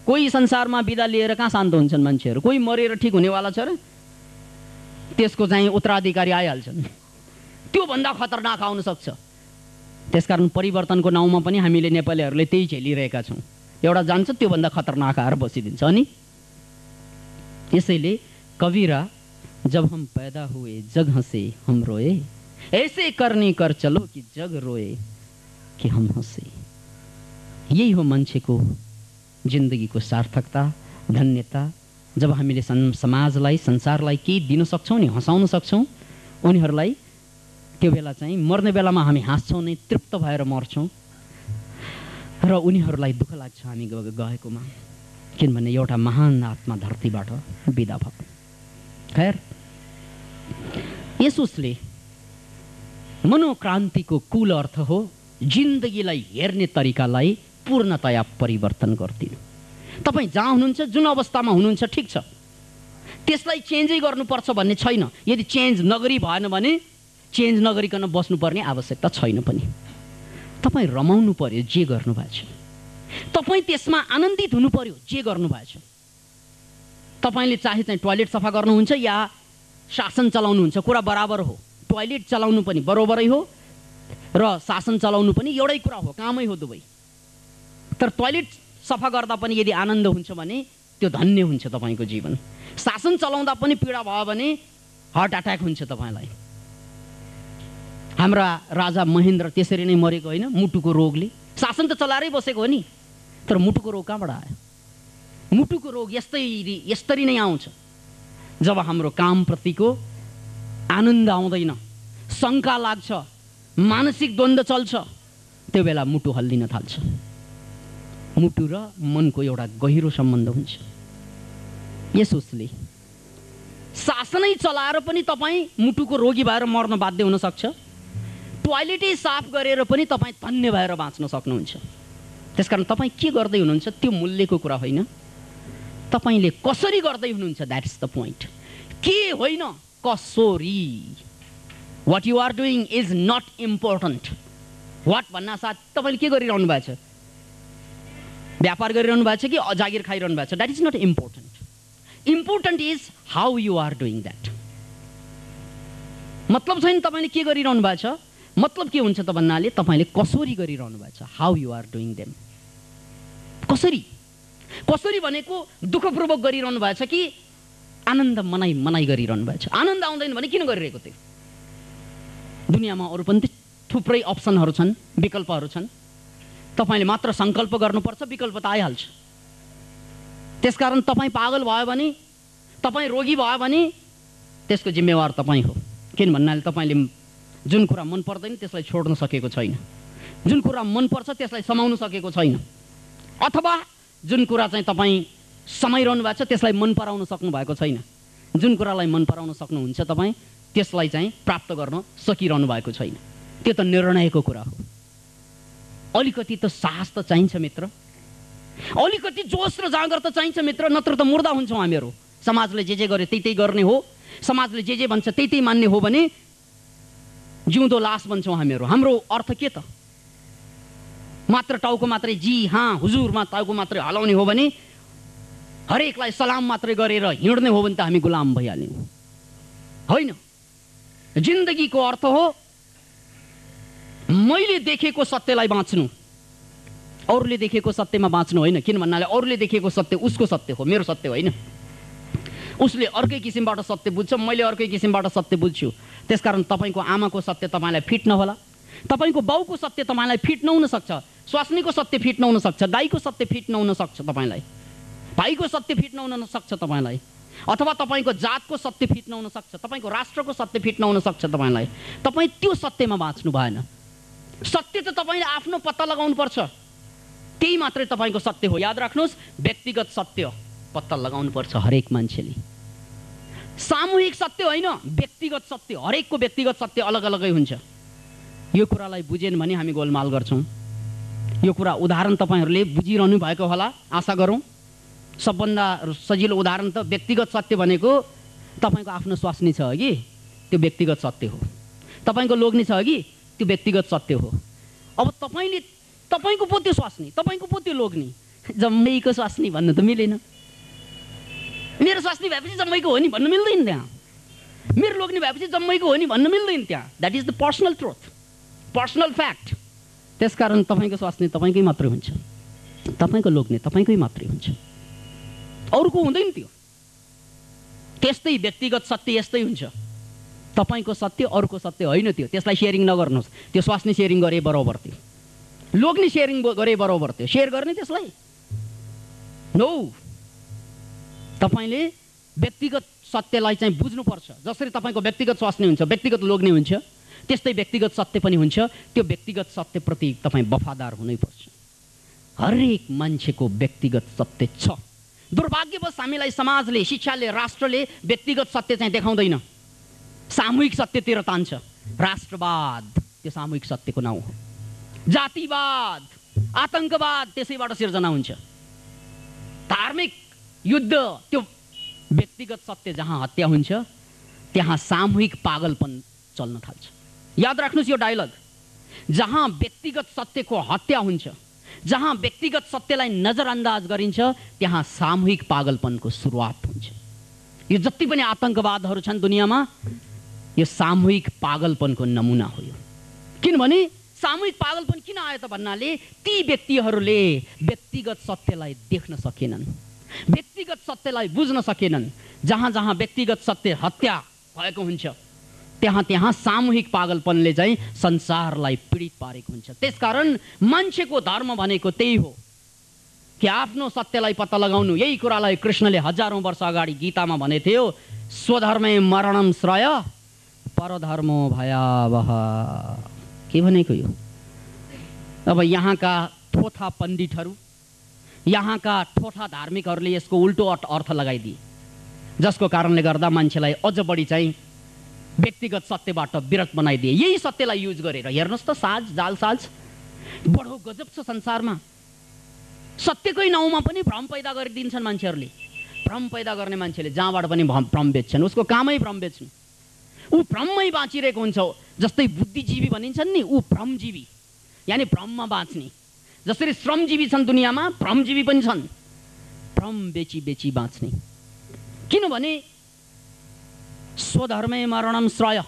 कोही संसारमा बिदा लिएर कहाँ शान्त हुन्छन् मान्छेहरू। कोही मरेर ठिक हुनेवाला छ र त्यसको चाहिँ उत्तराधिकारी आइहाल्छन्, त्योभन्दा खतरनाक आउन सक्छ। त्यसकारण परिवर्तनको नाउँमा पनि हामीले नेपालीहरूले त्यही झेलिरहेका छौँ। एउटा जान्छ त्योभन्दा खतरनाक आएर बसिदिन्छ। अनि यसैले कबीरा, जब हम पैदा हुए जग हंसे हम रोए, ऐसे करनी कर चलो कि जग रोए कि हम हंसे। यही हो मान्छेको जिन्दगीको सार्थकता, धन्यता। जब हामीले समाजलाई, संसारलाई केही दिन सक्छौँ नि, हँसाउन सक्छौँ उनीहरूलाई, त्यो बेला चाहिँ मर्ने बेलामा हामी हाँस्छौँ नै, तृप्त भएर मर्छौँ र उनीहरूलाई दुःख लाग्छ हामी गएकोमा, किनभने एउटा महान आत्मा धरतीबाट बिदा भयो। खैर, यसुसले मनोक्रान्तिको कुल अर्थ हो जिन्दगीलाई हेर्ने तरिकालाई पूर्णतया परिवर्तन गरिदिनु। तपाईँ जहाँ हुनुहुन्छ, जुन अवस्थामा हुनुहुन्छ, ठिक छ, त्यसलाई चेन्जै गर्नुपर्छ भन्ने छैन। यदि चेन्ज नगरी भएन भने चेन्ज नगरिकन बस्नुपर्ने आवश्यकता छैन पनि। तपाईँ रमाउनु पर्यो जे गर्नुभएको छ, तपाईँ त्यसमा आनन्दित हुनु पर्यो जे गर्नुभएको छ। तपाईँले चाहे चाहिँ टोयलेट सफा गर्नुहुन्छ या शासन चलाउनुहुन्छ, कुरा बराबर हो। टोयलेट चलाउनु पनि बराबरै हो र शासन चलाउनु पनि एउटै कुरा हो, कामै हो दुवै। तर टोयलेट सफा गर्दा पनि यदि आनन्द हुन्छ भने त्यो धन्य हुन्छ तपाईँको जीवन। शासन चलाउँदा पनि पीडा भयो भने हार्ट अट्याक हुन्छ तपाईँलाई। हाम्रा राजा महेन्द्र त्यसरी नै मरेको होइन, मुटुको रोगले। शासन त चलाएरै बसेको हो नि, तर मुटुको रोग कहाँबाट आयो? मुटुको रोग यस्तरी नै आउँछ जब हाम्रो कामप्रतिको आनन्द आउँदैन, शङ्का लाग्छ, मानसिक द्वन्द्व चल्छ, त्यो बेला मुटु हल्लिन थाल्छ। मुटु र मनको एउटा गहिरो सम्बन्ध हुन्छ। यसुसले शासनै चलाएर पनि तपाईँ मुटुको रोगी भएर मर्न बाध्य हुन सक्छ, टोयलेटै साफ गरेर पनि तपाईँ धन्य भएर बाँच्न सक्नुहुन्छ। त्यसकारण तपाईँ के गर्दै हुनुहुन्छ त्यो मूल्यको कुरा होइन, तपाईँले कसरी गर्दै हुनुहुन्छ, द्याट इज द पोइन्ट। के होइन, कसरी। What you are doing is not important. What भन्ना साथ तपाईँले के गरिरहनु भएको छ, व्यापार गरिरहनु भएको छ कि जागिर खाइरहनु भएको छ, that is not important. Important is how you are doing that. मतलब छैन तपाईँले के गरिरहनु भएको छ, मतलब के हुन्छ त भन्नाले तपाईँले कसरी गरिरहनु भएको छ, how you are doing them. कसरी कसरी भनेको दुःखपूर्वक गरिरहनु भएको छ कि आनन्द मनाइ गरिरहनु भएको छ। आनन्द आउँदैन भने किन गरिरहेको त्यो? दुनियाँमा अरू पनि थुप्रै अप्सनहरू छन्, विकल्पहरू छन्। तपाईँले मात्र सङ्कल्प गर्नुपर्छ, विकल्प त आइहाल्छ। त्यसकारण तपाईँ पागल भयो भने, तपाईँ रोगी भयो भने त्यसको जिम्मेवार तपाईँ हो। किन भन्नाले तपाईँले जुन कुरा मन पर्दैन त्यसलाई छोड्न सकेको छैन, जुन कुरा मन पर्छ त्यसलाई समाउन सकेको छैन, अथवा जुन कुरा चाहिँ तपाईँ समाइरहनु भएको छ त्यसलाई मन पराउन सक्नु भएको छैन। जुन कुरालाई मन पराउन सक्नुहुन्छ तपाईँ त्यसलाई चाहिँ प्राप्त गर्न सकिरहनु भएको छैन। त्यो त निर्णयको कुरा हो। अलिकति त साहस त चाहिन्छ मित्र, अलिकति जोस र जाँगर त चाहिन्छ मित्र, नत्र त मुर्दा हुन्छौँ हामीहरू। समाजले जे गर्यो त्यही गर्ने हो, समाजले जे भन्छ त्यही मान्ने हो भने जिउँदो लास बन्छौँ हामीहरू। हाम्रो अर्थ के त? मात्र टाउको मात्रै जी हाँ हुजुरमा टाउको मात्रै हलाउने हो भने, हरेकलाई सलाम मात्रै गरेर हिँड्ने हो भने त हामी गुलाम भइहाल्यौँ। होइन, जिन्दगीको अर्थ हो मैले देखेको सत्यलाई बाँच्नु, अरूले देखेको सत्यमा बाँच्नु होइन। किन भन्नाले अरूले देखेको सत्य उसको सत्य हो, मेरो सत्य होइन। उसले अर्कै किसिमबाट सत्य बुझ्छ, मैले अर्कै किसिमबाट सत्य बुझ्छु। त्यसकारण तपाईँको आमाको सत्य तपाईँलाई फिट नहोला, तपाईँको बाउको सत्य तपाईँलाई फिट नहुन सक्छ, स्वास्नीको सत्य फिट नहुन सक्छ, दाइको सत्य फिट नहुन सक्छ तपाईँलाई, भाइको सत्य फिट नहुन सक्छ तपाईँलाई, अथवा तपाईँको जातको सत्य फिट नहुन सक्छ, तपाईँको राष्ट्रको सत्य फिट नहुन सक्छ तपाईँलाई। तपाईँ त्यो सत्यमा बाँच्नु भएन। सत्य त तपाईँले आफ्नो पत्ता लगाउनु पर्छ, त्यही मात्रै तपाईँको सत्य हो। याद राख्नुहोस्, व्यक्तिगत सत्य पत्ता लगाउनु पर्छ हरेक मान्छेले। सामूहिक सत्य होइन, व्यक्तिगत सत्य। हरेकको व्यक्तिगत सत्य अलग अलगै हुन्छ। यो कुरालाई बुझेन भने हामी गोलमाल गर्छौँ। यो कुरा उदाहरण तपाईँहरूले बुझिरहनु भएको होला आशा गरौँ। सबभन्दा सजिलो उदाहरण त व्यक्तिगत सत्य भनेको तपाईँको आफ्नो स्वास्नी छ अघि, त्यो व्यक्तिगत सत्य हो। तपाईँको लोग्नी छ अघि, त्यो व्यक्तिगत सत्य हो। अब तपाईँको पो त्यो स्वास्नी, तपाईँको पो त्यो लोग्नी, जम्मैको स्वास्नी भन्नु त मिलेन। मेरो स्वास्नी भएपछि जम्मैको हो नि भन्नु मिल्दैन त्यहाँ, मेरो लोग्नी भएपछि जम्मैको हो नि भन्नु मिल्दैन त्यहाँ। That is the personal truth, personal fact. त्यसकारण तपाईँको स्वास्नी तपाईँकै मात्रै हुन्छ, तपाईँको लोग्ने तपाईँकै मात्रै हुन्छ, अरूको हुँदैन त्यो। त्यस्तै व्यक्तिगत सत्य यस्तै हुन्छ। तपाईँको सत्य अरूको सत्य होइन, त्यो त्यसलाई सेयरिङ नगर्नुहोस्। त्यो स्वास्नी सेयरिङ गरे बराबर थियो, लोग्ने सेयरिङ गरे बराबर थियो। सेयर गर्ने त्यसलाई नो। तपाईँले व्यक्तिगत सत्यलाई चाहिँ बुझ्नुपर्छ। जसरी तपाईँको व्यक्तिगत स्वास्नी हुन्छ, व्यक्तिगत लोग्ने हुन्छ, त्यस्तै व्यक्तिगत सत्य पनि हुन्छ। त्यो व्यक्तिगत सत्यप्रति तपाईँ वफादार हुनैपर्छ। हरेक मान्छेको व्यक्तिगत सत्य छ। दुर्भाग्यवश हामीलाई समाजले, शिक्षाले, राष्ट्रले व्यक्तिगत सत्य चाहिँ देखाउँदैन, सामूहिक सत्यतिर तान्छ। राष्ट्रवाद त्यो सामूहिक सत्यको नाउँ हो। जातिवाद, आतंकवाद त्यसैबाट सिर्जना हुन्छ। धार्मिक युद्ध त्यो व्यक्तिगत सत्य जहाँ हत्या हुन्छ त्यहाँ सामूहिक पागलपन चल्न थाल्छ। याद राख्नुहोस् यो डायलग, जहाँ व्यक्तिगत सत्यको हत्या हुन्छ, जहाँ व्यक्तिगत सत्यलाई नजरअन्दाज गरिन्छ, त्यहाँ सामूहिक पागलपनको सुरुवात हुन्छ। यो जति पनि आतंकवादहरू छन् दुनियाँमा, यो सामूहिक पागलपनको नमुना हो। यो किनभने सामूहिक पागलपन किन आयो त भन्नाले ती व्यक्तिहरूले व्यक्तिगत सत्यलाई देख्न सकेनन्, व्यक्तिगत सत्यलाई बुझ्न सकेनन्। जहाँ जहाँ व्यक्तिगत सत्य हत्या भएको हुन्छ त्यहाँ त्यहाँ सामूहिक पागलपनले चाहिँ संसारलाई पीडित पारेको हुन्छ। त्यसकारण मान्छेको धर्म भनेको त्यही हो कि आफ्नो सत्यलाई पत्ता लगाउनु। यही कुरालाई कृष्णले हजारौं वर्ष अगाडि गीतामा भनेको थियो, स्वधर्मे मरणम श्रेय परधर्मो भयावह। के भनेको यो? अब यहाँका थोथा पण्डितहरू, यहाँका ठोठा धार्मिकहरूले यसको उल्टो अर्थ लगाइदिए, जसको कारणले गर्दा मान्छेलाई अझ बढी चाहिँ व्यक्तिगत सत्यबाट विरत बनाइदिए। यही सत्यलाई युज गरेर हेर्नुहोस् त, साज जालसाज बडो गजब छ संसारमा। सत्यकै नाउँमा पनि भ्रम पैदा गरिदिन्छन् मान्छेहरूले। भ्रम पैदा गर्ने मान्छेले जहाँबाट पनि भ्रम बेच्छन्, उसको कामै भ्रम बेच्नु। ऊ भ्रममै बाँचिरहेको हुन्छ। जस्तै बुद्धिजीवी भनिन्छन् नि, ऊ भ्रमजीवी, यानि भ्रममा बाँच्ने। जसरी श्रमजीवी छन् दुनियाँमा, भ्रमजीवी पनि छन्, भ्रम बेची बेची बाँच्ने। किनभने स्वधर्मे मरणम श्रेय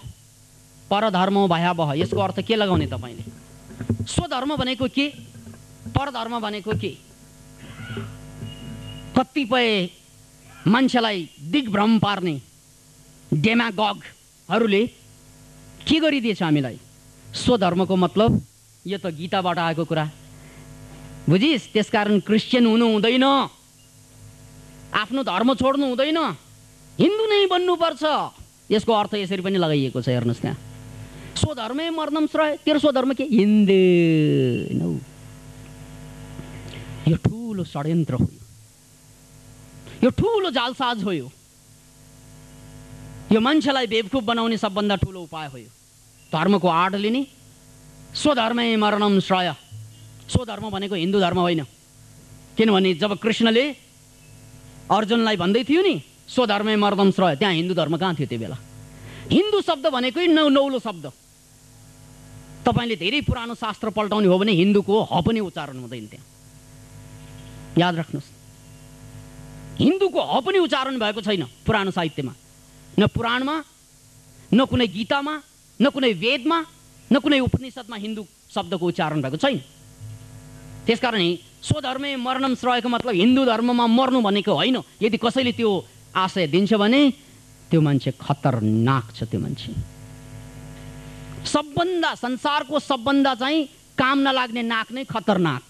परधर्मो भयावह। यसको अर्थ के लगाउने तपाईँले? स्वधर्म भनेको के, परधर्म भनेको के? कतिपय मान्छेलाई दिग्भ्रम पार्ने डेमागोगहरूले के गरिदिएछ हामीलाई? स्वधर्मको मतलब यो त गीताबाट आएको कुरा, बुझिस्? त्यसकारण क्रिस्चियन हुनु हुँदैन, आफ्नो धर्म छोड्नु हुँदैन, हिन्दू नै बन्नुपर्छ। यसको अर्थ यसरी पनि लगाइएको छ, हेर्नुहोस् त्यहाँ। स्वधर्मै मर्नम श्रेय, तेरो स्वधर्म के? हिन्दू। यो ठुलो षड्यन्त्र हो, यो ठुलो जालसाज हो। यो मान्छेलाई बेवकूफ बनाउने सबभन्दा ठुलो उपाय हो। यो धर्मको आड लिने। स्वधर्मै मरणम श्रेय, स्वधर्म भनेको हिन्दू धर्म होइन। किनभने जब कृष्णले अर्जुनलाई भन्दै थियो नि स्वधर्मै मर्दम श्रेय, त्यहाँ हिन्दू धर्म कहाँ थियो त्यो बेला? हिन्दू शब्द भनेकै नौलो शब्द। तपाईँले धेरै पुरानो शास्त्र पल्टाउने हो भने हिन्दूको ह पनि उच्चारण हुँदैन त्यहाँ, याद राख्नुहोस्। हिन्दूको ह पनि उच्चारण भएको छैन पुरानो साहित्यमा, न पुराणमा, न कुनै गीतामा, न कुनै वेदमा, न कुनै उपनिषदमा हिन्दू शब्दको उच्चारण भएको छैन। त्यसकारण स्वधर्मे मरणम श्रेयको मतलब हिन्दू धर्ममा मर्नु भनेको होइन। यदि कसैले त्यो आशय दिन्छ भने त्यो मान्छे खतरनाक छ। त्यो मान्छे सबभन्दा, संसारको सबभन्दा चाहिँ काम नलाग्ने नाक नै खतरनाक।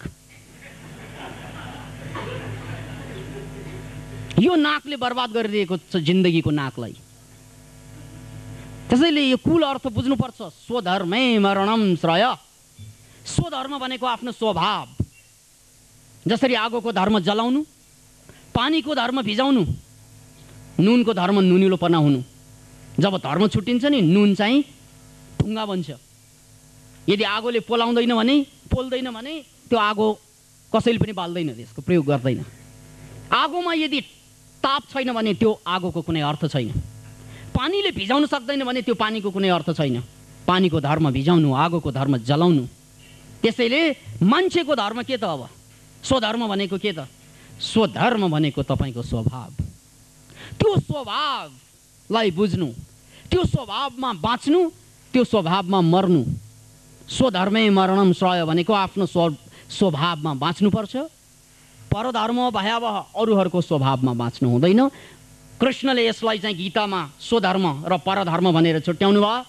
यो नाकले बर्बाद गरिदिएको छ जिन्दगीको नाकलाई। त्यसैले यो कुल अर्थ बुझ्नुपर्छ। स्वधर्मै मरणम श्रेय। स्वधर्म भनेको आफ्नो स्वभाव। जसरी आगोको धर्म जलाउनु, पानीको धर्म भिजाउनु, नुनको धर्म नुनिलोपना हुनु। जब धर्म छुट्टिन्छ नि नुन चाहिँ ढुङ्गा बन्छ। यदि आगोले पोल्दैन भने त्यो आगो कसैले पनि बाल्दैन, त्यसको प्रयोग गर्दैन। आगोमा यदि ताप छैन भने त्यो आगोको कुनै अर्थ छैन। पानीले भिजाउन सक्दैन भने त्यो पानीको कुनै अर्थ छैन। पानीको धर्म भिजाउनु, आगोको धर्म जलाउनु। त्यसैले मान्छेको धर्म के त? अब स्वधर्म भनेको के त? स्वधर्म भनेको तपाईँको स्वभाव। त्यो स्वभावलाई बुझ्नु, त्यो स्वभावमा बाँच्नु, त्यो स्वभावमा मर्नु। स्वधर्मै मरणम श्रेय भनेको आफ्नो स्वभावमा बाँच्नुपर्छ। परधर्म भयावह, अरूहरूको स्वभावमा बाँच्नु हुँदैन। कृष्णले यसलाई चाहिँ गीतामा स्वधर्म र परधर्म भनेर छुट्याउनु भयो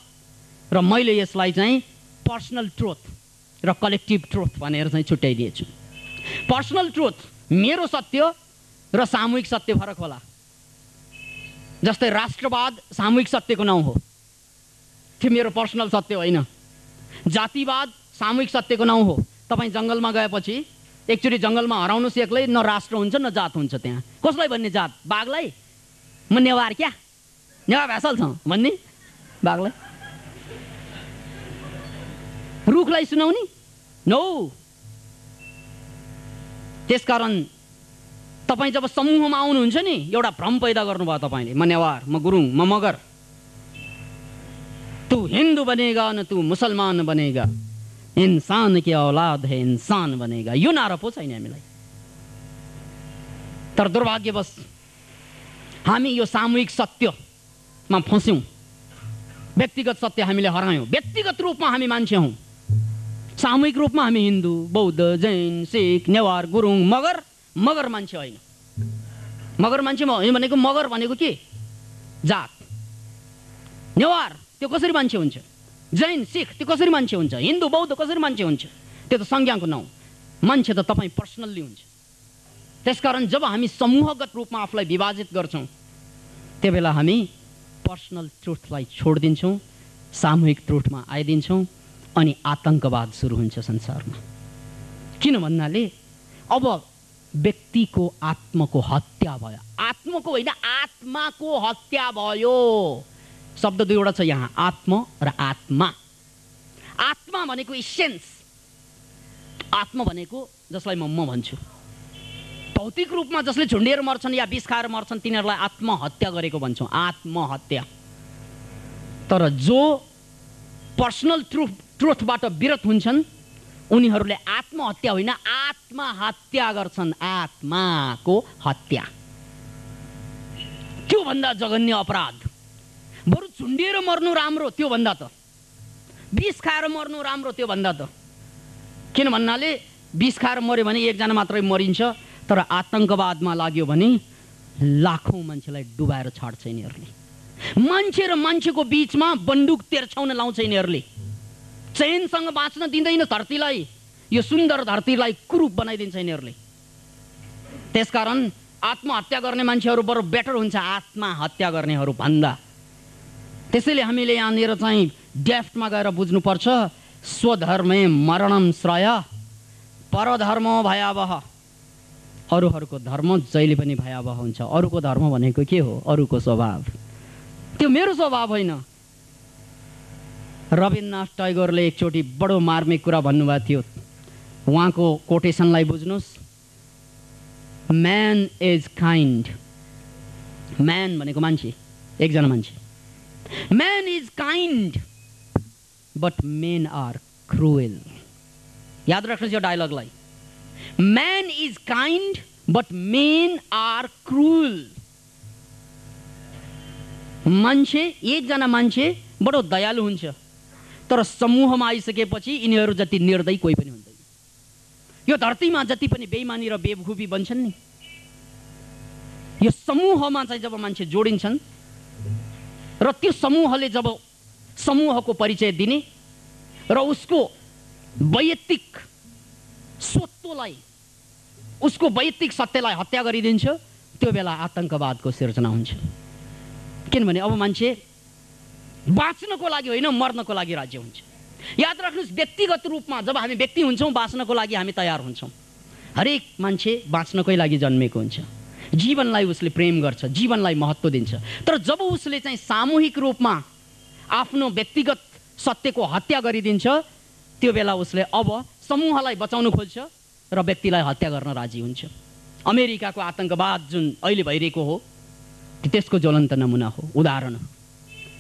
र मैले यसलाई चाहिँ पर्सनल ट्रुथ र कलेक्टिभ ट्रुथ भनेर चाहिँ छुट्याइदिएछु। पर्सनल ट्रुथ मेरो सत्य र सामूहिक सत्य फरक होला। जस्तै राष्ट्रवाद सामूहिक सत्यको नाउँ हो, त्यो मेरो पर्सनल सत्य होइन। जातिवाद सामूहिक सत्यको नाउँ हो। तपाईँ जङ्गलमा गएपछि एकचोटि जङ्गलमा हराउनुहोस् एक्लै, न राष्ट्र हुन्छ न जात हुन्छ। त्यहाँ कसलाई भन्ने जात? बाघलाई? म नेवार क्या, नेवार भ्यासल छ भन्ने बाघलाई? रुखलाई सुनाउने? नो। त्यसकारण तपाईँ जब समूहमा आउनुहुन्छ नि, एउटा भ्रम पैदा गर्नुभयो तपाईँले, म नेवार, म गुरुङ, म मगर। तू हिंदू बनेगा न तू मुसलमान बनेगा, इंसान की औलाद है इंसान बनेगा। यो नारा पो छैन हामीलाई। तर दुर्भाग्यवश हामी यो सामूहिक सत्यमा फस्यौँ। व्यक्तिगत सत्य हामीले हरायौँ। व्यक्तिगत रूपमा हामी मान्छे हौँ, सामूहिक रूपमा हामी हिन्दू, बौद्ध, जैन, सिख, नेवार, गुरुङ, मगर। मगर मान्छे होइन। मगर मान्छे होइन भनेको, मगर भनेको के? जात। नेवार त्यो कसरी मान्छे हुन्छ? जैन, सिख त्यो कसरी मान्छे हुन्छ? हिन्दू, बौद्ध कसरी मान्छे हुन्छ? त्यो त संज्ञाको नाउँ। मान्छे त तपाईँ पर्सनल्ली हुन्छ। त्यसकारण जब हामी समूहगत रूपमा आफूलाई विभाजित गर्छौँ, त्यो बेला हामी पर्सनल ट्रुथलाई छोडिदिन्छौँ, सामूहिक ट्रुथमा आइदिन्छौँ, अनि आतङ्कवाद सुरु हुन्छ संसारमा। किन भन्नाले अब व्यक्तिको आत्मको हत्या भयो। आत्मको होइन, आत्माको हत्या भयो। शब्द दुईवटा छ यहाँ, आत्म र आत्मा। आत्मा भनेको इसेन्स, आत्मा भनेको जसलाई म भन्छु। भौतिक रूपमा जसले झुन्डिएर मर्छन् या विष खाएर मर्छन् तिनीहरूलाई आत्महत्या गरेको भन्छौँ, आत्महत्या। तर जो पर्सनल ट्रुथबाट विरत हुन्छन् उनीहरूले आत्महत्या होइन, आत्महत्या गर्छन्। आत्माको हत्या, त्योभन्दा जघन्य अपराध। बरु झुन्डिएर मर्नु राम्रो त्योभन्दा त, विष खाएर मर्नु राम्रो त्योभन्दा त। किन भन्नाले विष खाएर मर्यो भने एकजना मात्रै मरिन्छ, तर आतङ्कवादमा लाग्यो भने लाखौँ मान्छेलाई डुबाएर छाड्छ यिनीहरूले। मान्छे र मान्छेको बीचमा बन्दुक तेर्छाउन लाउँछ यिनीहरूले। चैनसँग बाँच्न दिँदैन धरतीलाई, यो सुन्दर धरतीलाई कुरूप बनाइदिन्छ यिनीहरूले। त्यसकारण आत्महत्या गर्ने मान्छेहरू बरु बेटर हुन्छ आत्महत्या गर्नेहरू भन्दा। त्यसैले हामीले यहाँनिर चाहिँ डेफ्टमा गएर बुझ्नुपर्छ, स्वधर्मे मरणम श्रेय परधर्म भयावह। अरूहरूको धर्म जहिले पनि भयावह हुन्छ। अरूको धर्म भनेको के हो? अरूको स्वभाव। त्यो मेरो स्वभाव होइन। रविन्द्रनाथ टैगोरले एकचोटि बडो मार्मिक कुरा भन्नुभएको थियो। उहाँको कोटेसनलाई बुझ्नुहोस्, म्यान इज काइन्ड। म्यान भनेको मान्छे, एकजना मान्छे। Man is kind but men are cruel. याद राख्नुहोस् यो डायलगलाई। Man is kind but men are cruel. मान्छे, एकजना मान्छे बडो दयालु हुन्छ, तर समूहमा आइसकेपछि यिनीहरू जति निर्दयी कोही पनि हुँदैन। यो धरतीमा जति पनि बेइमानी र बेवकुफी बन्छन् नि, यो समूहमा चाहिँ जब मान्छे जोडिन्छन् र त्यो समूहले जब समूहको परिचय दिने र उसको वैयक्तिक स्वत्वलाई, उसको वैयक्तिक सत्यलाई हत्या गरिदिन्छ, त्यो बेला आतङ्कवादको सिर्जना हुन्छ। किनभने अब मान्छे बाँच्नको लागि होइन, मर्नको लागि राज्य हुन्छ। याद राख्नुहोस्, व्यक्तिगत रूपमा जब हामी व्यक्ति हुन्छौँ बाँच्नको लागि हामी तयार हुन्छौँ। हरेक मान्छे बाँच्नकै लागि जन्मेको हुन्छ। जीवनलाई उसले प्रेम गर्छ, जीवनलाई महत्त्व दिन्छ। तर जब उसले चाहिँ सामूहिक रूपमा आफ्नो व्यक्तिगत सत्यको हत्या गरिदिन्छ, त्यो बेला उसले अब समूहलाई बचाउन खोज्छ र व्यक्तिलाई हत्या गर्न राजी हुन्छ। अमेरिकाको आतङ्कवाद जुन अहिले भइरहेको हो त्यसको ज्वलन्त नमुना हो, उदाहरण हो।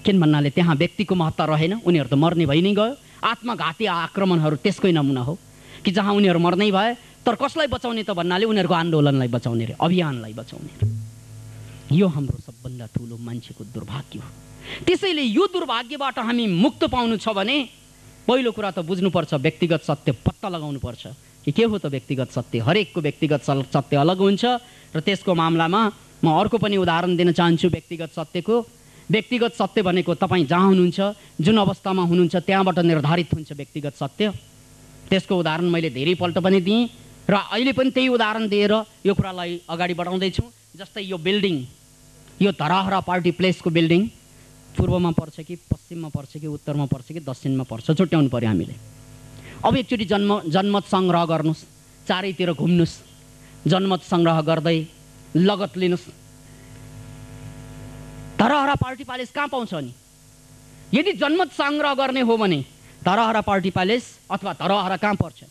किन भन्नाले त्यहाँ व्यक्तिको महत्त्व रहेन, उनीहरू त मर्ने भइ नै गयो। आत्मघाती आक्रमणहरू त्यसकै नमुना हो कि जहाँ उनीहरू मर्नै भए, तर कसलाई बचाउने त भन्नाले उनीहरूको आन्दोलनलाई बचाउने रे, अभियानलाई बचाउने रे। यो हाम्रो सबभन्दा ठुलो मान्छेको दुर्भाग्य हो। त्यसैले यो दुर्भाग्यबाट हामी मुक्त पाउनु छ भने पहिलो कुरा त बुझ्नुपर्छ, व्यक्तिगत सत्य पत्ता लगाउनु पर्छ कि के हो त व्यक्तिगत सत्य। हरेकको व्यक्तिगत सत्य अलग हुन्छ र त्यसको मामलामा म अर्को पनि उदाहरण दिन चाहन्छु व्यक्तिगत सत्यको। व्यक्तिगत सत्य भनेको तपाईँ जहाँ हुनुहुन्छ, जुन अवस्थामा हुनुहुन्छ त्यहाँबाट निर्धारित हुन्छ व्यक्तिगत सत्य। त्यसको उदाहरण मैले धेरैपल्ट पनि दिएँ र अहिले पनि त्यही उदाहरण दिएर यो कुरालाई अगाडि बढाउँदैछु। जस्तै यो बिल्डिङ, यो धराहरा पार्टी प्लेसको बिल्डिङ पूर्वमा पर्छ कि पश्चिममा पर्छ कि उत्तरमा पर्छ कि दक्षिणमा पर्छ, छुट्याउनु पर्यो हामीले। अब एकचोटि जनमत सङ्ग्रह गर्नुहोस्, चारैतिर घुम्नुहोस्, जनमत सङ्ग्रह गर्दै लगत लिनुहोस्। धराहरा पार्टी प्यालेस कहाँ पाउँछ नि? यदि जनमत सङ्ग्रह गर्ने हो भने धराहरा पार्टी प्यालेस अथवा धराहरा कहाँ पर्छ?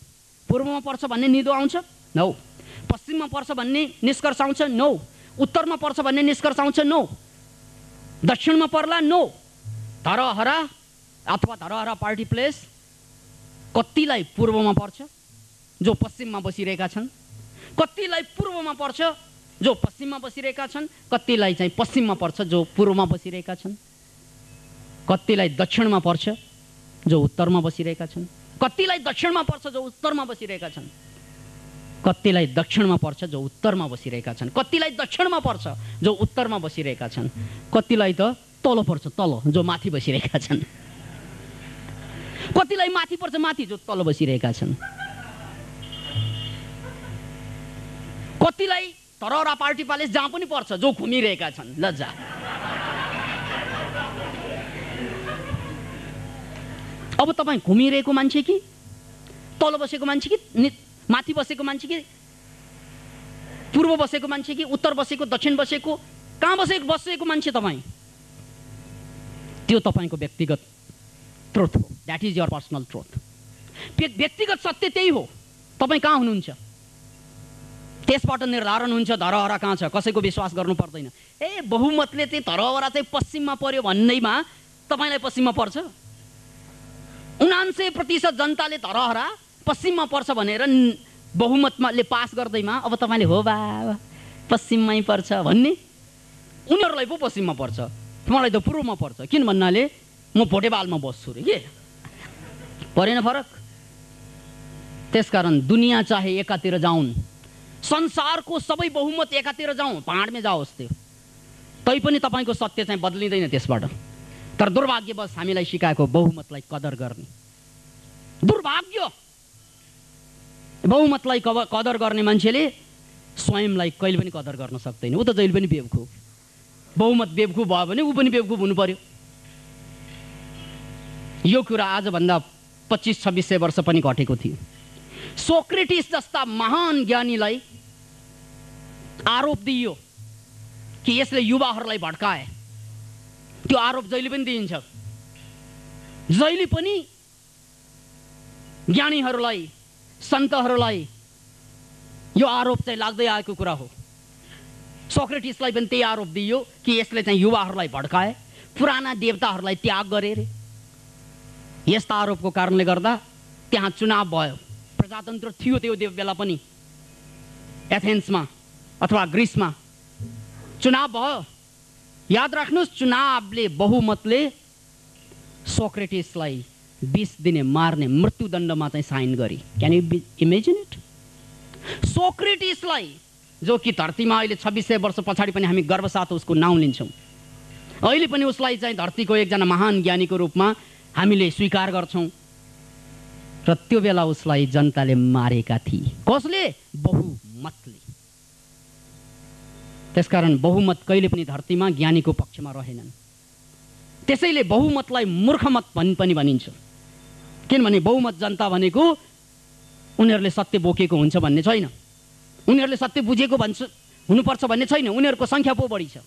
पूर्वमा पर्छ भन्ने निदो आउँछ? नो। पश्चिममा पर्छ भन्ने निष्कर्ष आउँछ? नो। उत्तरमा पर्छ भन्ने निष्कर्ष आउँछ? नो। दक्षिणमा पर्ला? नो। धराहरा अथवा धराहरा पार्टी प्लेस कतिलाई पूर्वमा पर्छ जो पश्चिममा बसिरहेका छन्, कतिलाई पूर्वमा पर्छ जो पश्चिममा बसिरहेका छन्, कतिलाई चाहिँ पश्चिममा पर्छ जो पूर्वमा बसिरहेका छन्, कतिलाई दक्षिणमा पर्छ जो उत्तरमा बसिरहेका छन्, कतिलाई दक्षिणमा पर्छ जो उत्तरमा बसिरहेका छन्, कतिलाई दक्षिणमा पर्छ जो उत्तरमा बसिरहेका छन्, कतिलाई दक्षिणमा पर्छ जो उत्तरमा बसिरहेका छन्, कतिलाई त तल पर्छ तल जो माथि बसिरहेका छन्, कतिलाई माथि पर्छ माथि जो तल बसिरहेका छन्, कतिलाई धराहरा पार्टी प्यालेस जहाँ पनि पर्छ जो घुमिरहेका छन्। लज्जा। अब तपाईँ घुमिरहेको मान्छे कि तल बसेको मान्छे कि माथि बसेको मान्छे कि पूर्व बसेको मान्छे कि उत्तर बसेको दक्षिण बसेको कहाँ बसेको मान्छे तपाईँ? त्यो तपाईँको व्यक्तिगत ट्रुथ हो। That is your personal truth. व्यक्तिगत सत्य त्यही हो। तपाईँ कहाँ हुनुहुन्छ त्यसबाट निर्धारण हुन्छ धराहरा कहाँ छ। कसैको विश्वास गर्नु पर्दैन। ए बहुमतले चाहिँ धराहरा चाहिँ पश्चिममा पर्यो भन्दैमा तपाईँलाई पश्चिममा पर्छ? 99% जनताले धराहरा पश्चिममा पर्छ भनेर बहुमतले पास गर्दैमा अब तपाईँले हो बा पश्चिममै पर्छ भन्ने? उनीहरूलाई पो पश्चिममा पर्छ, मलाई त पूर्वमा पर्छ। किन भन्नाले म भोटेबालमा बस्छु रे के परेन फरक। त्यसकारण दुनियाँ चाहे एकातिर जाउन्, संसारको सबै बहुमत एकातिर जाउँ, पहाडमै जाओस् त्यो, तैपनि तपाईँको सत्य चाहिँ बदलिँदैन त्यसबाट। तर दुर्भाग्यवश हामीलाई सिकाएको बहुमतलाई कदर गर्ने। दुर्भाग्य। बहुमतलाई कदर गर्ने मान्छेले स्वयंलाई कहिले पनि कदर गर्न सक्दैन। ऊ त जहिले पनि बेवकुफ। बहुमत बेवकुफ भयो भने ऊ पनि बेवकुफ हुनु पर्यो। यो कुरा आजभन्दा 2500-2600 वर्ष पनि घटेको थियो। सोक्रेटिस जस्ता महान ज्ञानीलाई आरोप दिइयो कि यसले युवाहरूलाई भड्काए। त्यो आरोप जहिले पनि दिइन्छ। जहिले पनि ज्ञानीहरूलाई, सन्तहरूलाई यो आरोप चाहिँ लाग्दै आएको कुरा हो। सोक्रेटिसलाई पनि त्यही आरोप दिइयो कि यसले चाहिँ युवाहरूलाई भड्काए, पुराना देवताहरूलाई त्याग गरे रे। यस्ता आरोपको कारणले गर्दा त्यहाँ चुनाव भयो। प्रजातन्त्र थियो त्यो बेला पनि। एथेन्समा अथवा ग्रिसमा चुनाव भयो। याद राख्नुहोस्, चुनावले बहुमतले सोक्रेटिसलाई 20 दिने मार्ने मृत्युदण्डमा चाहिँ साइन गरी। Can you imagine it? सोक्रेटिसलाई, जो कि धरतीमा अहिले 2600 वर्ष पछाडि पनि हामी गर्वसाथ उसको नाउँ लिन्छौँ। अहिले पनि उसलाई चाहिँ धरतीको एकजना महान ज्ञानीको रूपमा हामीले स्वीकार गर्छौँ। र त्यो बेला उसलाई जनताले मारेका थिए। कसले? बहुमतले। त्यसकारण बहुमत कहिले पनि धरतीमा ज्ञानीको पक्षमा रहेनन्। त्यसैले बहुमतलाई मूर्खमत पनि भनिन्छ। किनभने बहुमत जनता भनेको उनीहरूले सत्य बोकेको हुन्छ भन्ने छैन। उनीहरूले सत्य बुझेको हुनुपर्छ भन्ने छैन। उनीहरूको सङ्ख्या पो बढी छ।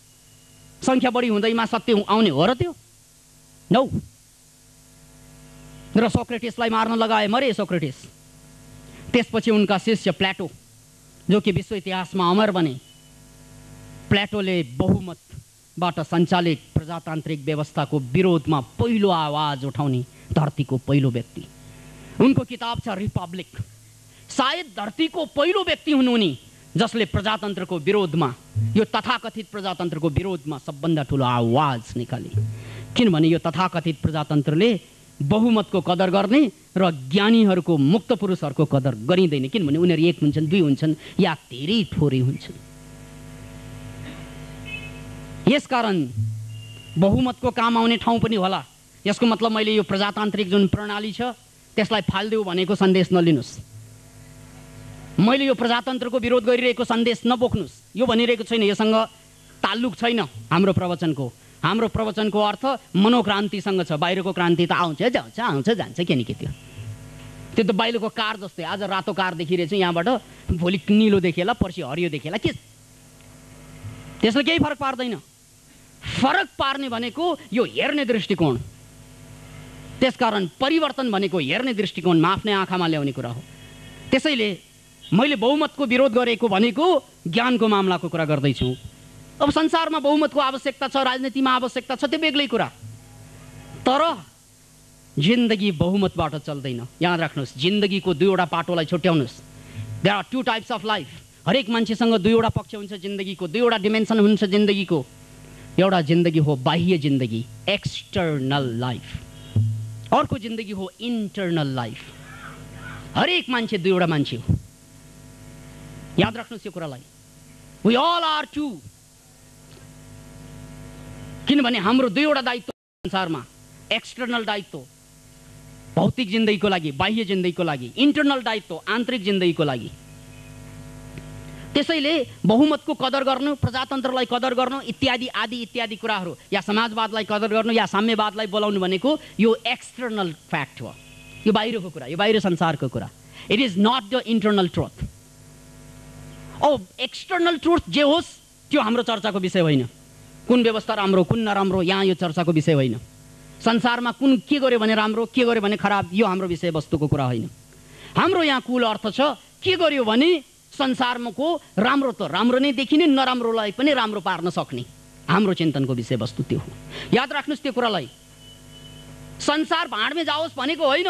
सङ्ख्या बढी हुँदैमा सत्य आउने हो र त्यो? नौ। र सोक्रेटिसलाई मार्न लगाए, मरे सोक्रेटिस। त्यसपछि उनका शिष्य प्लेटो, जो कि विश्व इतिहासमा अमर बने। प्लेटोले बहुमतबाट सञ्चालित प्रजातान्त्रिक व्यवस्थाको विरोधमा पहिलो आवाज उठाउने धरतीको पहिलो व्यक्ति। उनको किताब छ रिपब्लिक। सायद धरतीको पहिलो व्यक्ति हुनु उनी जसले प्रजातन्त्रको विरोधमा, यो तथाकथित प्रजातन्त्रको विरोधमा सबभन्दा ठुलो आवाज निकाले। किनभने यो तथाकथित प्रजातन्त्रले बहुमतको कदर गर्ने र ज्ञानीहरूको, मुक्त पुरुषहरूको कदर गरिँदैन। किनभने उनीहरू एक हुन्छन्, दुई हुन्छन् या धेरै थोरै हुन्छन्। यसकारण बहुमतको काम आउने ठाउँ पनि होला। यसको मतलब मैले यो प्रजातान्त्रिक जुन प्रणाली छ त्यसलाई फाल्देऊ भनेको सन्देश नलिनुस्। मैले यो प्रजातन्त्रको विरोध गरिरहेको सन्देश नबोक्नुस् यो भनिरहेको छैन। योसँग ताल्लुक छैन हाम्रो प्रवचनको। हाम्रो प्रवचनको अर्थ मनोक्रान्तिसँग छ। बाहिरको क्रान्ति त आउँछ जान्छ आउँछ जान्छ के नि के त्यो त बाहिरको कार जस्तै। आज रातो कार देखिरहेछु यहाँबाट, भोलि निलो देखिएला, पर्सि हरियो देखिएला, के त्यसले केही फरक पार्दैन। फरक पार्ने भनेको यो हेर्ने दृष्टिकोण। त्यसकारण परिवर्तन भनेको हेर्ने दृष्टिकोणमा आफ्नै आँखामा ल्याउने कुरा हो। त्यसैले मैले बहुमतको विरोध गरेको भनेको ज्ञानको मामलाको कुरा गर्दैछु। अब संसारमा बहुमतको आवश्यकता छ, राजनीतिमा आवश्यकता छ, त्यो बेग्लै कुरा। तर जिन्दगी बहुमतबाट चल्दैन। याद राख्नुहोस्, जिन्दगीको दुईवटा पाटोलाई छुट्याउनुहोस्। There are two types of life. हरेक मान्छेसँग दुईवटा पक्ष हुन्छ जिन्दगीको, दुईवटा डिमेन्सन हुन्छ जिन्दगीको। एउटा जिन्दगी हो बाह्य जिन्दगी, एक्सटर्नल लाइफ। अर्को जिन्दगी हो इन्टर्नल लाइफ। हरेक मान्छे दुईवटा मान्छे हो। याद राख्नुहोस् यो कुरालाई। We all are two. किनभने हाम्रो दुईवटा दायित्व संसारमा, एक्सटर्नल दायित्व भौतिक जिन्दगीको लागि, बाह्य जिन्दगीको लागि, इन्टर्नल दायित्व आन्तरिक जिन्दगीको लागि। त्यसैले बहुमतको कदर गर्नु, प्रजातन्त्रलाई कदर गर्नु इत्यादि आदि इत्यादि कुराहरू, या समाजवादलाई कदर गर्नु या साम्यवादलाई बोलाउनु भनेको यो एक्सटर्नल फ्याक्ट हो। यो बाहिरको कुरा, यो बाहिर संसारको कुरा। It is not the internal truth. External truth जे होस् त्यो हाम्रो चर्चाको विषय होइन। कुन व्यवस्था राम्रो कुन नराम्रो यहाँ यो चर्चाको विषय होइन। संसारमा कुन के गर्यो भने राम्रो, के गर्यो भने खराब, यो हाम्रो विषयवस्तुको कुरा होइन। हाम्रो यहाँ कुल अर्थ छ के गर्यो भने संसारको राम्रो त राम्रो नै देखिने, नराम्रोलाई पनि राम्रो पार्न सक्ने। हाम्रो चिन्तनको विषयवस्तु त्यो हो। याद राख्नुहोस् त्यो कुरालाई। संसार भाँडमै जाओस् भनेको होइन।